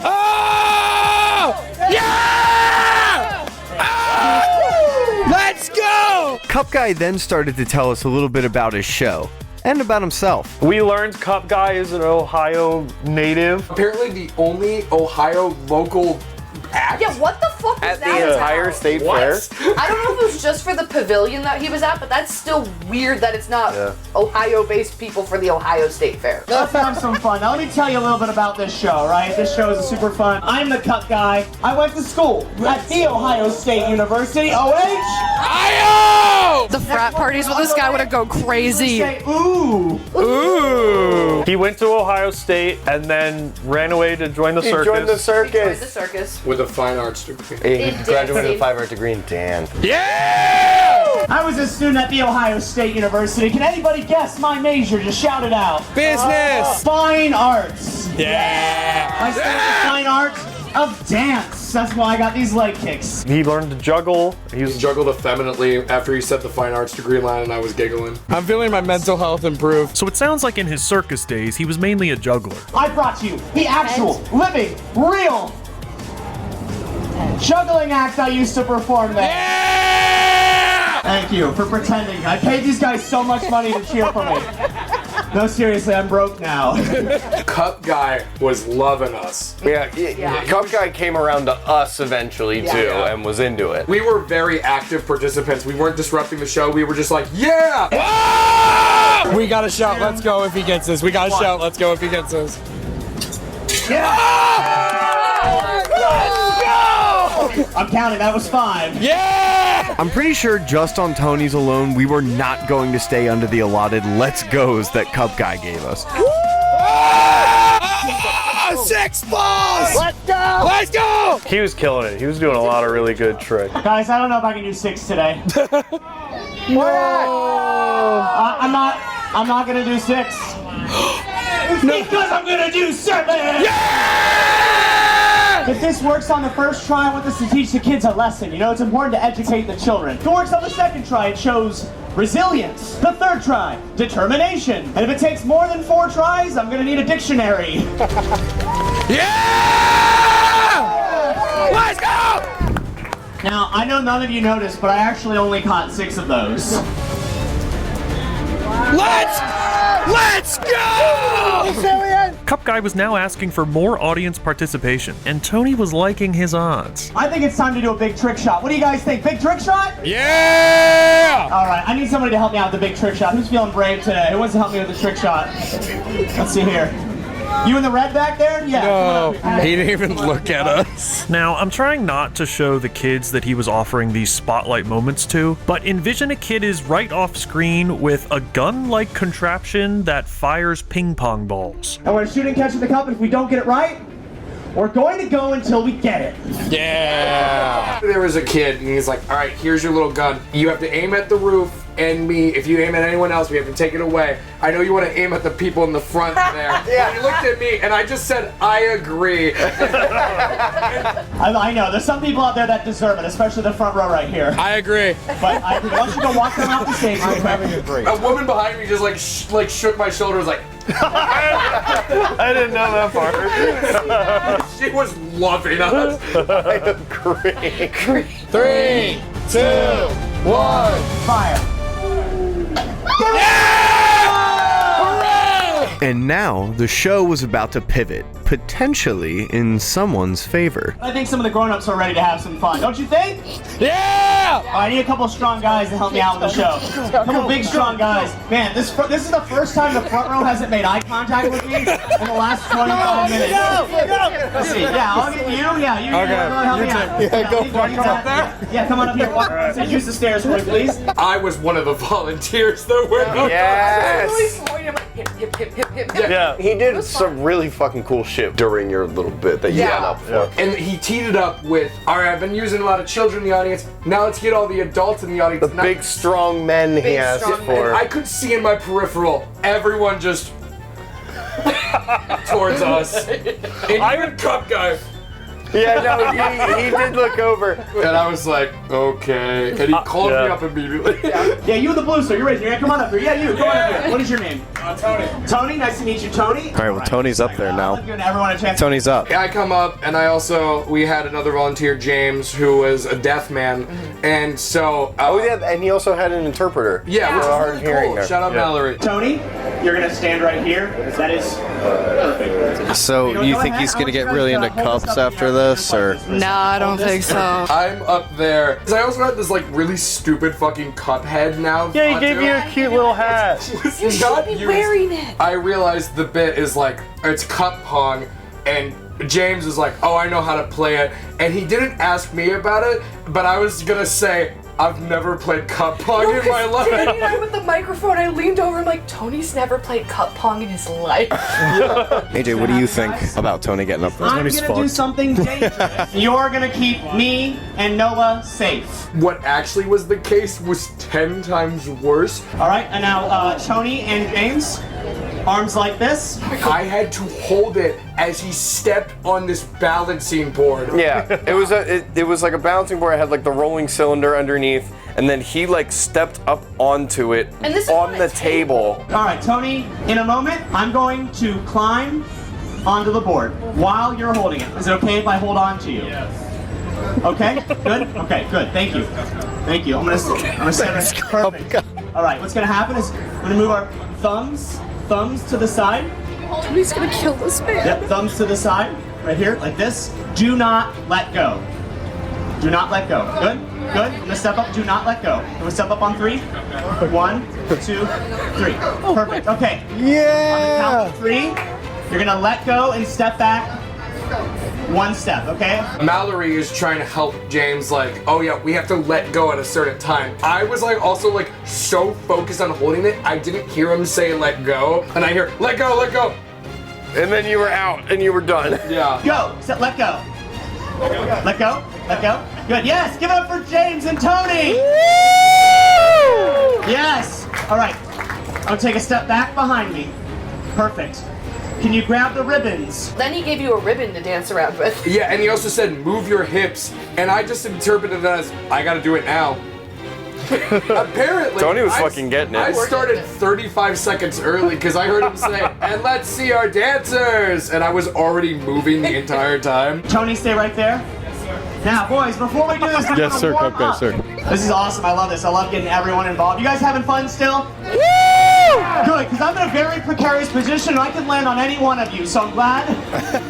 Oh! Yeah! Oh! Let's go! Cup Guy then started to tell us a little bit about his show and about himself. We learned Cup Guy is an Ohio native. Apparently the only Ohio local act. Yeah, what the fuck was At that the entire about? state fair? I don't know if it was just for the pavilion that he was at, but that's still weird that it's not Ohio-based people for the Ohio State Fair. Let's have some fun. Now let me tell you a little bit about this show, right? This show is super fun. I'm the cup guy. I went to school at the Ohio State University, The frat parties with this guy would have gone crazy. Ooh. Ooh. He went to Ohio State and then ran away to join the circus. Joined the circus. He joined the circus. With a fine arts degree. He graduated with a 5 art degree in dance. Yeah! I was a student at the Ohio State University. Can anybody guess my major? Just shout it out. Business. Fine arts. Yeah. I studied the fine arts of dance. That's why I got these leg kicks. He learned to juggle. He juggled effeminately after he said the fine arts degree line, and I was giggling. I'm feeling my mental health improve. So it sounds like in his circus days, he was mainly a juggler. I brought you the actual, living, real juggling act I used to perform there. Yeah! Thank you for pretending. I paid these guys so much money to cheer for me. No, seriously, I'm broke now. Cup guy was loving us. Yeah, Cup guy came around to us eventually too, and was into it. We were very active participants. We weren't disrupting the show. We were just like, yeah! Ah! We gotta shout, let's go if he gets this. We gotta shout, let's go if he gets this. Yeah! I'm counting, that was 5. Yeah! I'm pretty sure just on Tony's alone, we were not going to stay under the allotted let's goes that Cup Guy gave us. 6 balls! Let's go! Let's go! He was killing it. He was doing a lot of really good tricks. Guys, I don't know if I can do 6 today. Why not? I'm not gonna do 6. Because I'm gonna do 7! Yeah! If this works on the first try, I want this to teach the kids a lesson. You know, it's important to educate the children. If it works on the second try, it shows resilience. The third try, determination. And if it takes more than 4 tries, I'm gonna need a dictionary. Yeah! Let's go! Now, I know none of you noticed, but I actually only caught 6 of those. Let's go! Cup Guy was now asking for more audience participation, and Tony was liking his odds. I think it's time to do a big trick shot. What do you guys think? Big trick shot? Yeah! All right, I need somebody to help me out with the big trick shot. Who's feeling brave today? Who wants to help me with the trick shot? Let's see here. You in the red back there? Yeah. No, he didn't even look at us. Now, I'm trying not to show the kids that he was offering these spotlight moments to, but envision a kid is right off screen with a gun-like contraption that fires ping pong balls. I want to shoot and catch the cup, and if we don't get it right, we're going to go until we get it. Yeah. There was a kid, and he's like, all right, here's your little gun. You have to aim at the roof and me. If you aim at anyone else, we have to take it away. I know you want to aim at the people in the front there. Yeah. And he looked at me, and I just said, I agree. I know, there's some people out there that deserve it, especially the front row right here. I agree. But I think once you go walk them off the stage, I agree. A woman behind me just like shook my shoulders like, I didn't know that part. She was loving us. I agree. 3, 2, 1, fire. And now, the show was about to pivot, potentially in someone's favor. I think some of the grown-ups are ready to have some fun, don't you think? Yeah! I need a couple strong guys to help me out with the show. A couple big, strong guys. Man, this is the first time the front row hasn't made eye contact with me in the last 25 minutes. Let's see. Yeah, I'll get you. Yeah, you. Okay. Help me out. Yeah, go for it. Come up there. Yeah, come on up here. Use the stairs for me, please. I was one of the volunteers that were. Yes! Yeah. He did some really fucking cool shit during your little bit that you went up for. And he teed it up with, all right, I've been using a lot of children in the audience. Now let's get all the adults in the audience. The big strong men he asked for. And I could see in my peripheral, everyone just towards us. And even Cup Guy. Yeah, no, he did look over. And I was like, okay. And he called me up immediately. Yeah, you in the blue, sir. You're raising your hand. Come on up here. Yeah, you. Come on up here. What is your name? Tony, nice to meet you, Tony. All right, well, Tony's up there now. I'm giving everyone a chance. Tony's up. I come up, and we had another volunteer, James, who was a deaf man, and so... and he also had an interpreter. Yeah, which was really cool. there. Shout out Mallory. Tony, you're gonna stand right here. That is perfect. So, you think he's gonna get really into cups after this, or? No, I don't think so. I'm up there. Cause I also had this like really stupid fucking cup head now. Yeah, he gave you a cute little hat. You should be wearing it. I realized the bit is like, it's cup pong, and James is like, oh, I know how to play it. And he didn't ask me about it, but I was gonna say, I've never played cup pong in my life. Danny and I with the microphone, I leaned over and like, Tony's never played cup pong in his life. AJ, what do you think about Tony getting up there? I'm gonna do something dangerous. You're gonna keep me and Noah safe. What actually was the case was 10 times worse. All right, and now Tony and James, arms like this. I had to hold it as he stepped on this balancing board. Yeah, it was like a balancing board. I had like the rolling cylinder underneath, and then he like stepped up onto it And this is on the table. All right, Tony, in a moment, I'm going to climb onto the board while you're holding it. Is it okay if I hold on to you? Yes. Okay, good? Okay, good, thank you. Thank you, I'm gonna set it, perfect. All right, what's gonna happen is we're gonna move our thumbs to the side. Tony's gonna kill this man. Yep, thumbs to the side, right here, like this. Do not let go. Do not let go. Good, good. I'm gonna step up, do not let go. Can we step up on 3? 1, 2, 3. Perfect, okay. Yeah! On the count of 3, you're gonna let go and step back 1 step, okay? Mallory is trying to help James, like, oh yeah, we have to let go at a certain time. I was like also like so focused on holding it, I didn't hear him say let go, and I hear let go, let go. And then you were out and you were done. Yeah. Go, so let go. Let go, let go. Good, yes, give it up for James and Tony! Yes, all right. I'll take a step back behind me. Perfect. Can you grab the ribbons? Then he gave you a ribbon to dance around with. Yeah, and he also said move your hips, and I just interpreted that as I gotta do it now. Apparently, Tony was fucking getting it. I started 35 seconds early because I heard him say, and let's see our dancers, and I was already moving the entire time. Tony, stay right there. Now, boys, before we do this, we're Yes, gonna sir, warm Cupcake, up. sir. This is awesome. I love this. I love getting everyone involved. You guys having fun still? Woo! Good, because I'm in a very precarious position and I can land on any one of you, so I'm glad.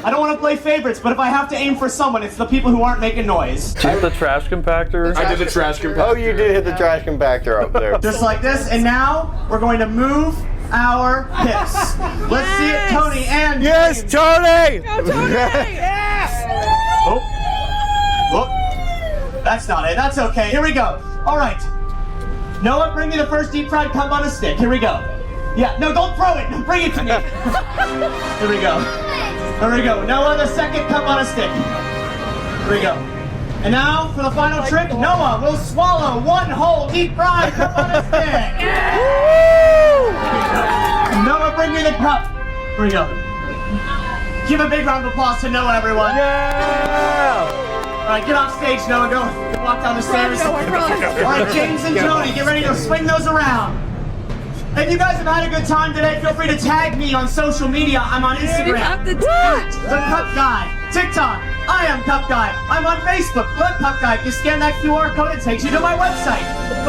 I don't want to play favorites, but if I have to aim for someone, it's the people who aren't making noise. Did you hit the trash compactor? I did the trash compactor. Oh, you did hit the trash compactor up there. Just like this, and now we're going to move our hips. Let's see it, Tony and Yes, James. Tony! Go, Tony! Yes! Oh. That's not it. That's okay. Here we go. All right. Noah, bring me the first deep fried cup on a stick. Here we go. Yeah, no, don't throw it. Bring it to me. Here we go. Here we go. Noah, the second cup on a stick. Here we go. And now for the final trick, Noah will swallow one whole deep fried cup on a stick. Noah, bring me the cup. Here we go. Give a big round of applause to Noah, everyone. Yeah! All right, get off stage, Noah. Go walk down the stairs. All right, James and Tony, get ready to swing those around. If you guys have had a good time today, feel free to tag me on social media. I'm on Instagram. The Cup Guy. TikTok. I am Cup Guy. I'm on Facebook. The Cup Guy. If you scan that QR code, it takes you to my website.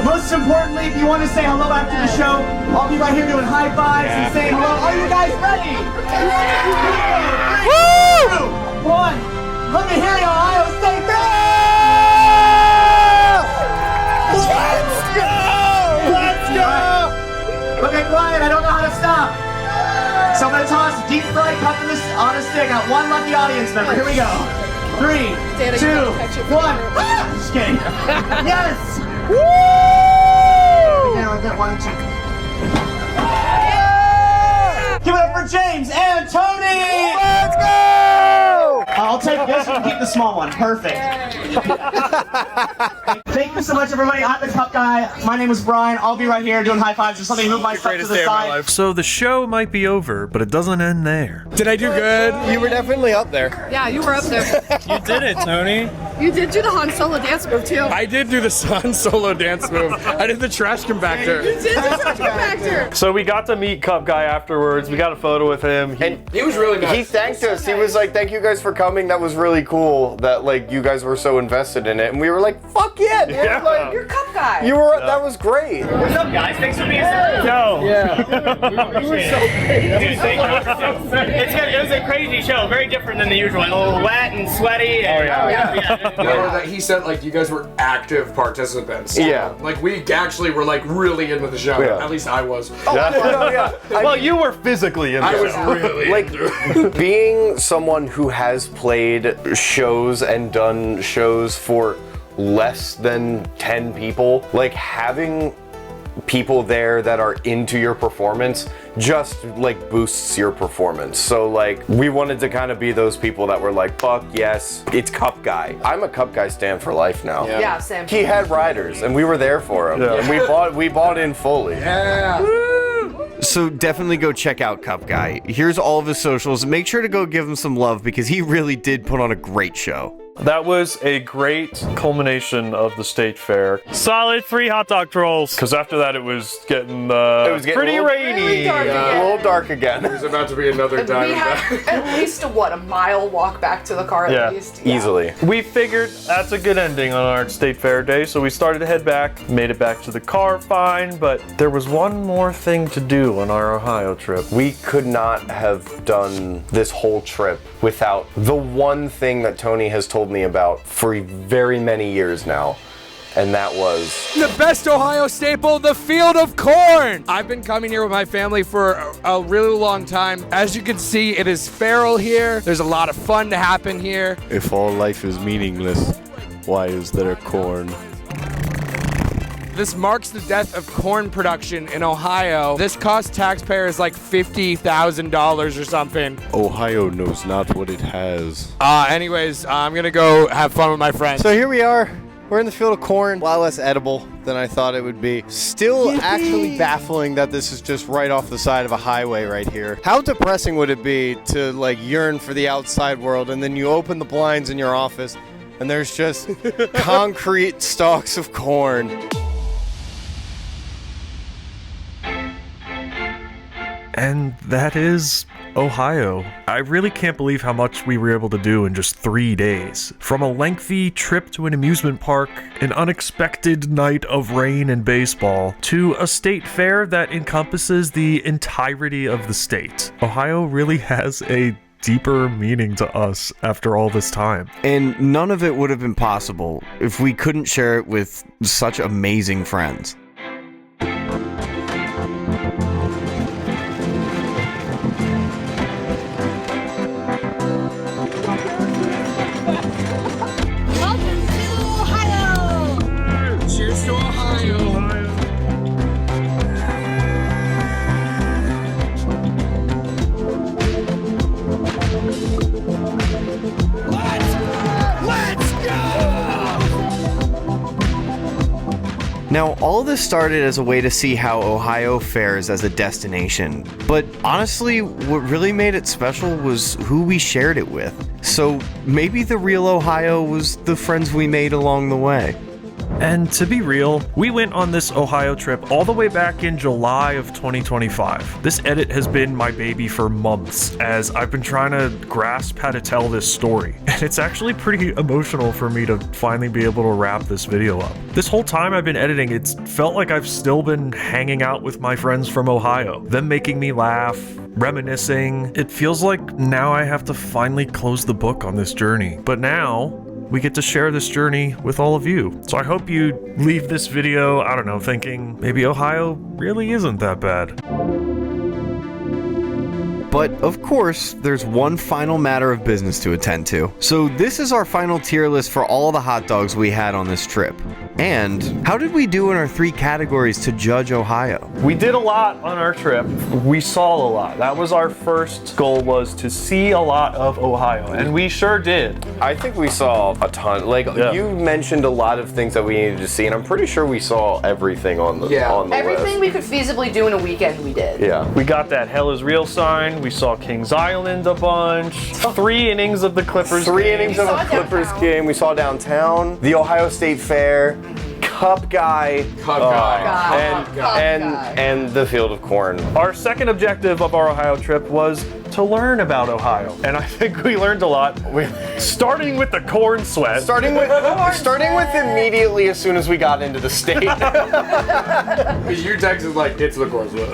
Most importantly, if you want to say hello after the show, I'll be right here doing high fives and saying hello. Are you guys ready? 3, 2, 1. Let me hear you, Ohio State. Let's go! Let's go! Okay, quiet. I don't know how to stop. So I'm gonna toss a deep fried cup on a stick at one lucky audience member. Here we go. 3, 2, 1. Just kidding. Yes! Woo! Okay, I'll get 1, 2. Give it up for James and Tony! Let's go! I'll take this, you can keep the small one. Perfect. Thank you so much, everybody. I'm the Cup Guy. My name is Brian. I'll be right here doing high fives. Just let me move my stuff to the side. So the show might be over, but it doesn't end there. Did I do good? You were definitely up there. Yeah, you were up there. You did it, Tony. You did do the Han Solo dance move too. I did do the Han Solo dance move. I did the trash compactor. You did the trash compactor. So we got to meet Cup Guy afterwards. We got a photo with him. He was really nice. He thanked us. He was like, "Thank you guys for coming. That was really cool. That like you guys were so invested in it." And we were like, "Fuck yeah, dude! Yeah. Like, You're Cup Guy. you were. That was great." What's up, guys? Thanks for being here. Yo. Yeah. We were so crazy. It was a crazy show. Very different than the usual. A little wet and sweaty. And, That he said like you guys were active participants. Yeah. Like we actually were like really into the show. Yeah. At least I was. Well, you were physically in I there. was really like being someone who has played shows and done shows for less than 10 people, like having people there that are into your performance just like boosts your performance. So like we wanted to kind of be those people that were like, fuck yes, it's Cup Guy. I'm a Cup Guy stan for life now. Yeah, same. He had riders and we were there for him. Yeah. And we bought in fully. Yeah. So definitely go check out Cup Guy. Here's all of his socials. Make sure to go give him some love because he really did put on a great show. That was a great culmination of the state fair. Solid 3 hot dog trolls. Because after that, it was getting pretty rainy. A little dark again. There's about to be another time. We had at least a mile walk back to the car at least. Yeah. Easily. We figured that's a good ending on our state fair day, so we started to head back, made it back to the car fine, but there was one more thing to do on our Ohio trip. We could not have done this whole trip without the one thing that Tony has told me about for very many years now, and that was The best Ohio staple, the field of corn. I've been coming here with my family for a really long time. As you can see, it is feral here. There's a lot of fun to happen here. If all life is meaningless, why is there corn? This marks the death of corn production in Ohio. This cost taxpayers like $50,000 or something. Ohio knows not what it has. Anyways, I'm gonna go have fun with my friends. So here we are. We're in the field of corn. A lot less edible than I thought it would be. Still actually baffling that this is just right off the side of a highway right here. How depressing would it be to like yearn for the outside world and then you open the blinds in your office and there's just concrete stalks of corn. And that is Ohio. I really can't believe how much we were able to do in just 3 days. From a lengthy trip to an amusement park, an unexpected night of rain and baseball, to a state fair that encompasses the entirety of the state. Ohio really has a deeper meaning to us after all this time. And none of it would have been possible if we couldn't share it with such amazing friends. Now, all this started as a way to see how Ohio fares as a destination, but honestly, what really made it special was who we shared it with. So maybe the real Ohio was the friends we made along the way. And to be real, we went on this Ohio trip all the way back in July of 2025. This edit has been my baby for months, as I've been trying to grasp how to tell this story. And it's actually pretty emotional for me to finally be able to wrap this video up. This whole time I've been editing, it's felt like I've still been hanging out with my friends from Ohio, them making me laugh, reminiscing. It feels like now I have to finally close the book on this journey. But now, we get to share this journey with all of you. So I hope you leave this video, I don't know, thinking maybe Ohio really isn't that bad. But of course, there's one final matter of business to attend to. So this is our final tier list for all the hot dogs we had on this trip. And how did we do in our 3 categories to judge Ohio? We did a lot on our trip. We saw a lot. That was our first goal, was to see a lot of Ohio, and we sure did. I think we saw a ton. Like, you mentioned a lot of things that we needed to see, and I'm pretty sure we saw everything on the Everything list. we could feasibly do in a weekend, we did. Yeah. We got that Hell is Real sign. We saw Kings Island a bunch. 3 innings of the Clippers 3 game. innings of a Clippers game. We saw downtown. The Ohio State Fair. Cup guy. And the field of corn. Our second objective of our Ohio trip was to learn about Ohio, and I think we learned a lot. Starting with the corn sweat. Starting with immediately as soon as we got into the state. Because your text is like, it's the corn sweat.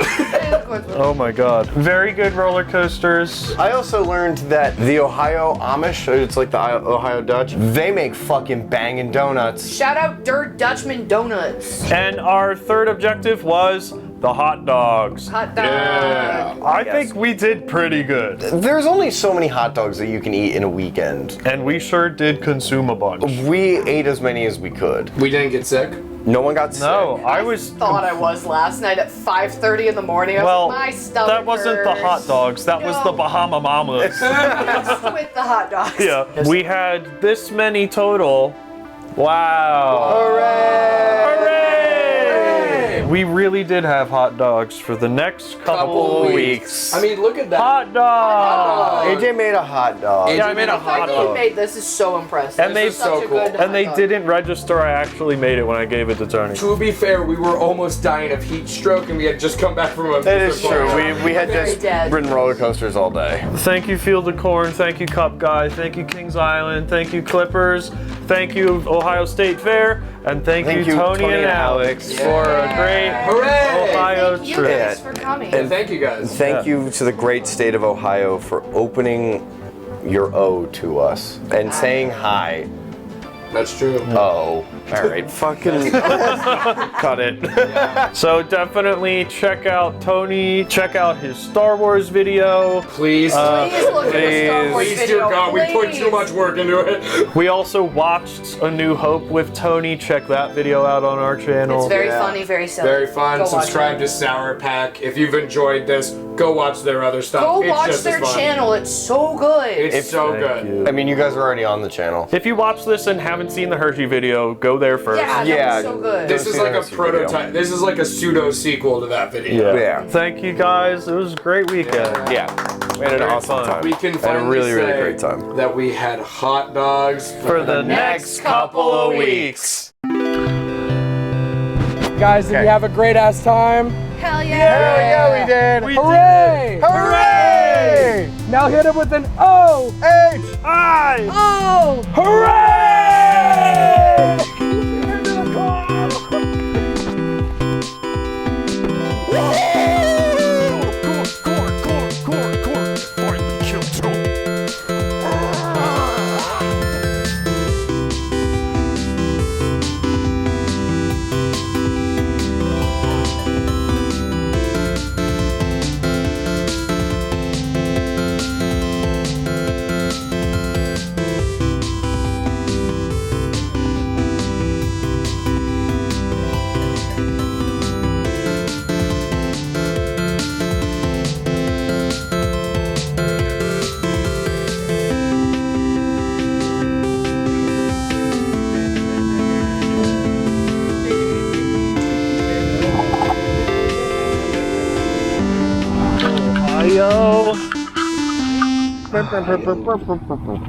Oh my god. Very good roller coasters. I also learned that the Ohio Amish, it's like the Ohio Dutch, they make fucking banging donuts. Shout out Dirt Dutchman Donuts. And our third objective was the hot dogs. Hot dog. Yeah. I think we did pretty good. There's only so many hot dogs that you can eat in a weekend. And we sure did consume a bunch. We ate as many as we could. We didn't get sick? No one got sick. No, I thought I was last night at 5:30 in the morning. I was like, my stomach that wasn't the hot dogs. That was the Bahama Mamas. with the hot dogs. Yeah. We had this many total. Wow. Hooray! We really did have hot dogs for the next couple of weeks. I mean, look at that. Hot dog. AJ made a hot dog. Yeah, I made a The fact hot that you dog. made this is so impressive. And This is such a good hot And they dog. didn't register I actually made it when I gave it to Tony. To be fair, we were almost dying of heat stroke, and we had just come back from a. That is true. We had Very just dead. ridden roller coasters all day. Thank you, Field of Corn. Thank you, Cup Guy. Thank you, Kings Island. Thank you, Clippers. Thank you, Ohio State Fair. And thank you, Tony and Alex, for a great Ohio Thank you trip. guys for coming. And thank you guys. Thank you to the great state of Ohio for opening your O to us and saying hi. That's true. Oh, all right, fucking cut it. So definitely check out Tony. Check out his Star Wars video. Please. Please look at the Star Wars Please, video. dear God, we put please. too much work into it. We also watched A New Hope with Tony. Check that video out on our channel. It's very funny, very silly. Very fun. Go watch Subscribe it. to Sour Pack. If you've enjoyed this, go watch their other stuff. Go It's watch just their as fun. channel. It's so good. It's so good. I mean, you guys are already on the channel. If you watch this and haven't seen the Hershey video, go there first. Yeah, that was so good. This is like a prototype. This is like a pseudo sequel to that video. Yeah. Thank you guys. It was a great weekend. Yeah. We had an awesome time. We can had a finally really, really say great time. that we had hot dogs For the next couple of weeks. Guys, did you have a great ass time? Hell yeah. Hell yeah, we did. Hooray! Hooray! Now hit it with an O-H-I. Oh! Hooray!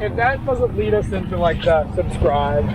If that doesn't lead us into like the subscribe.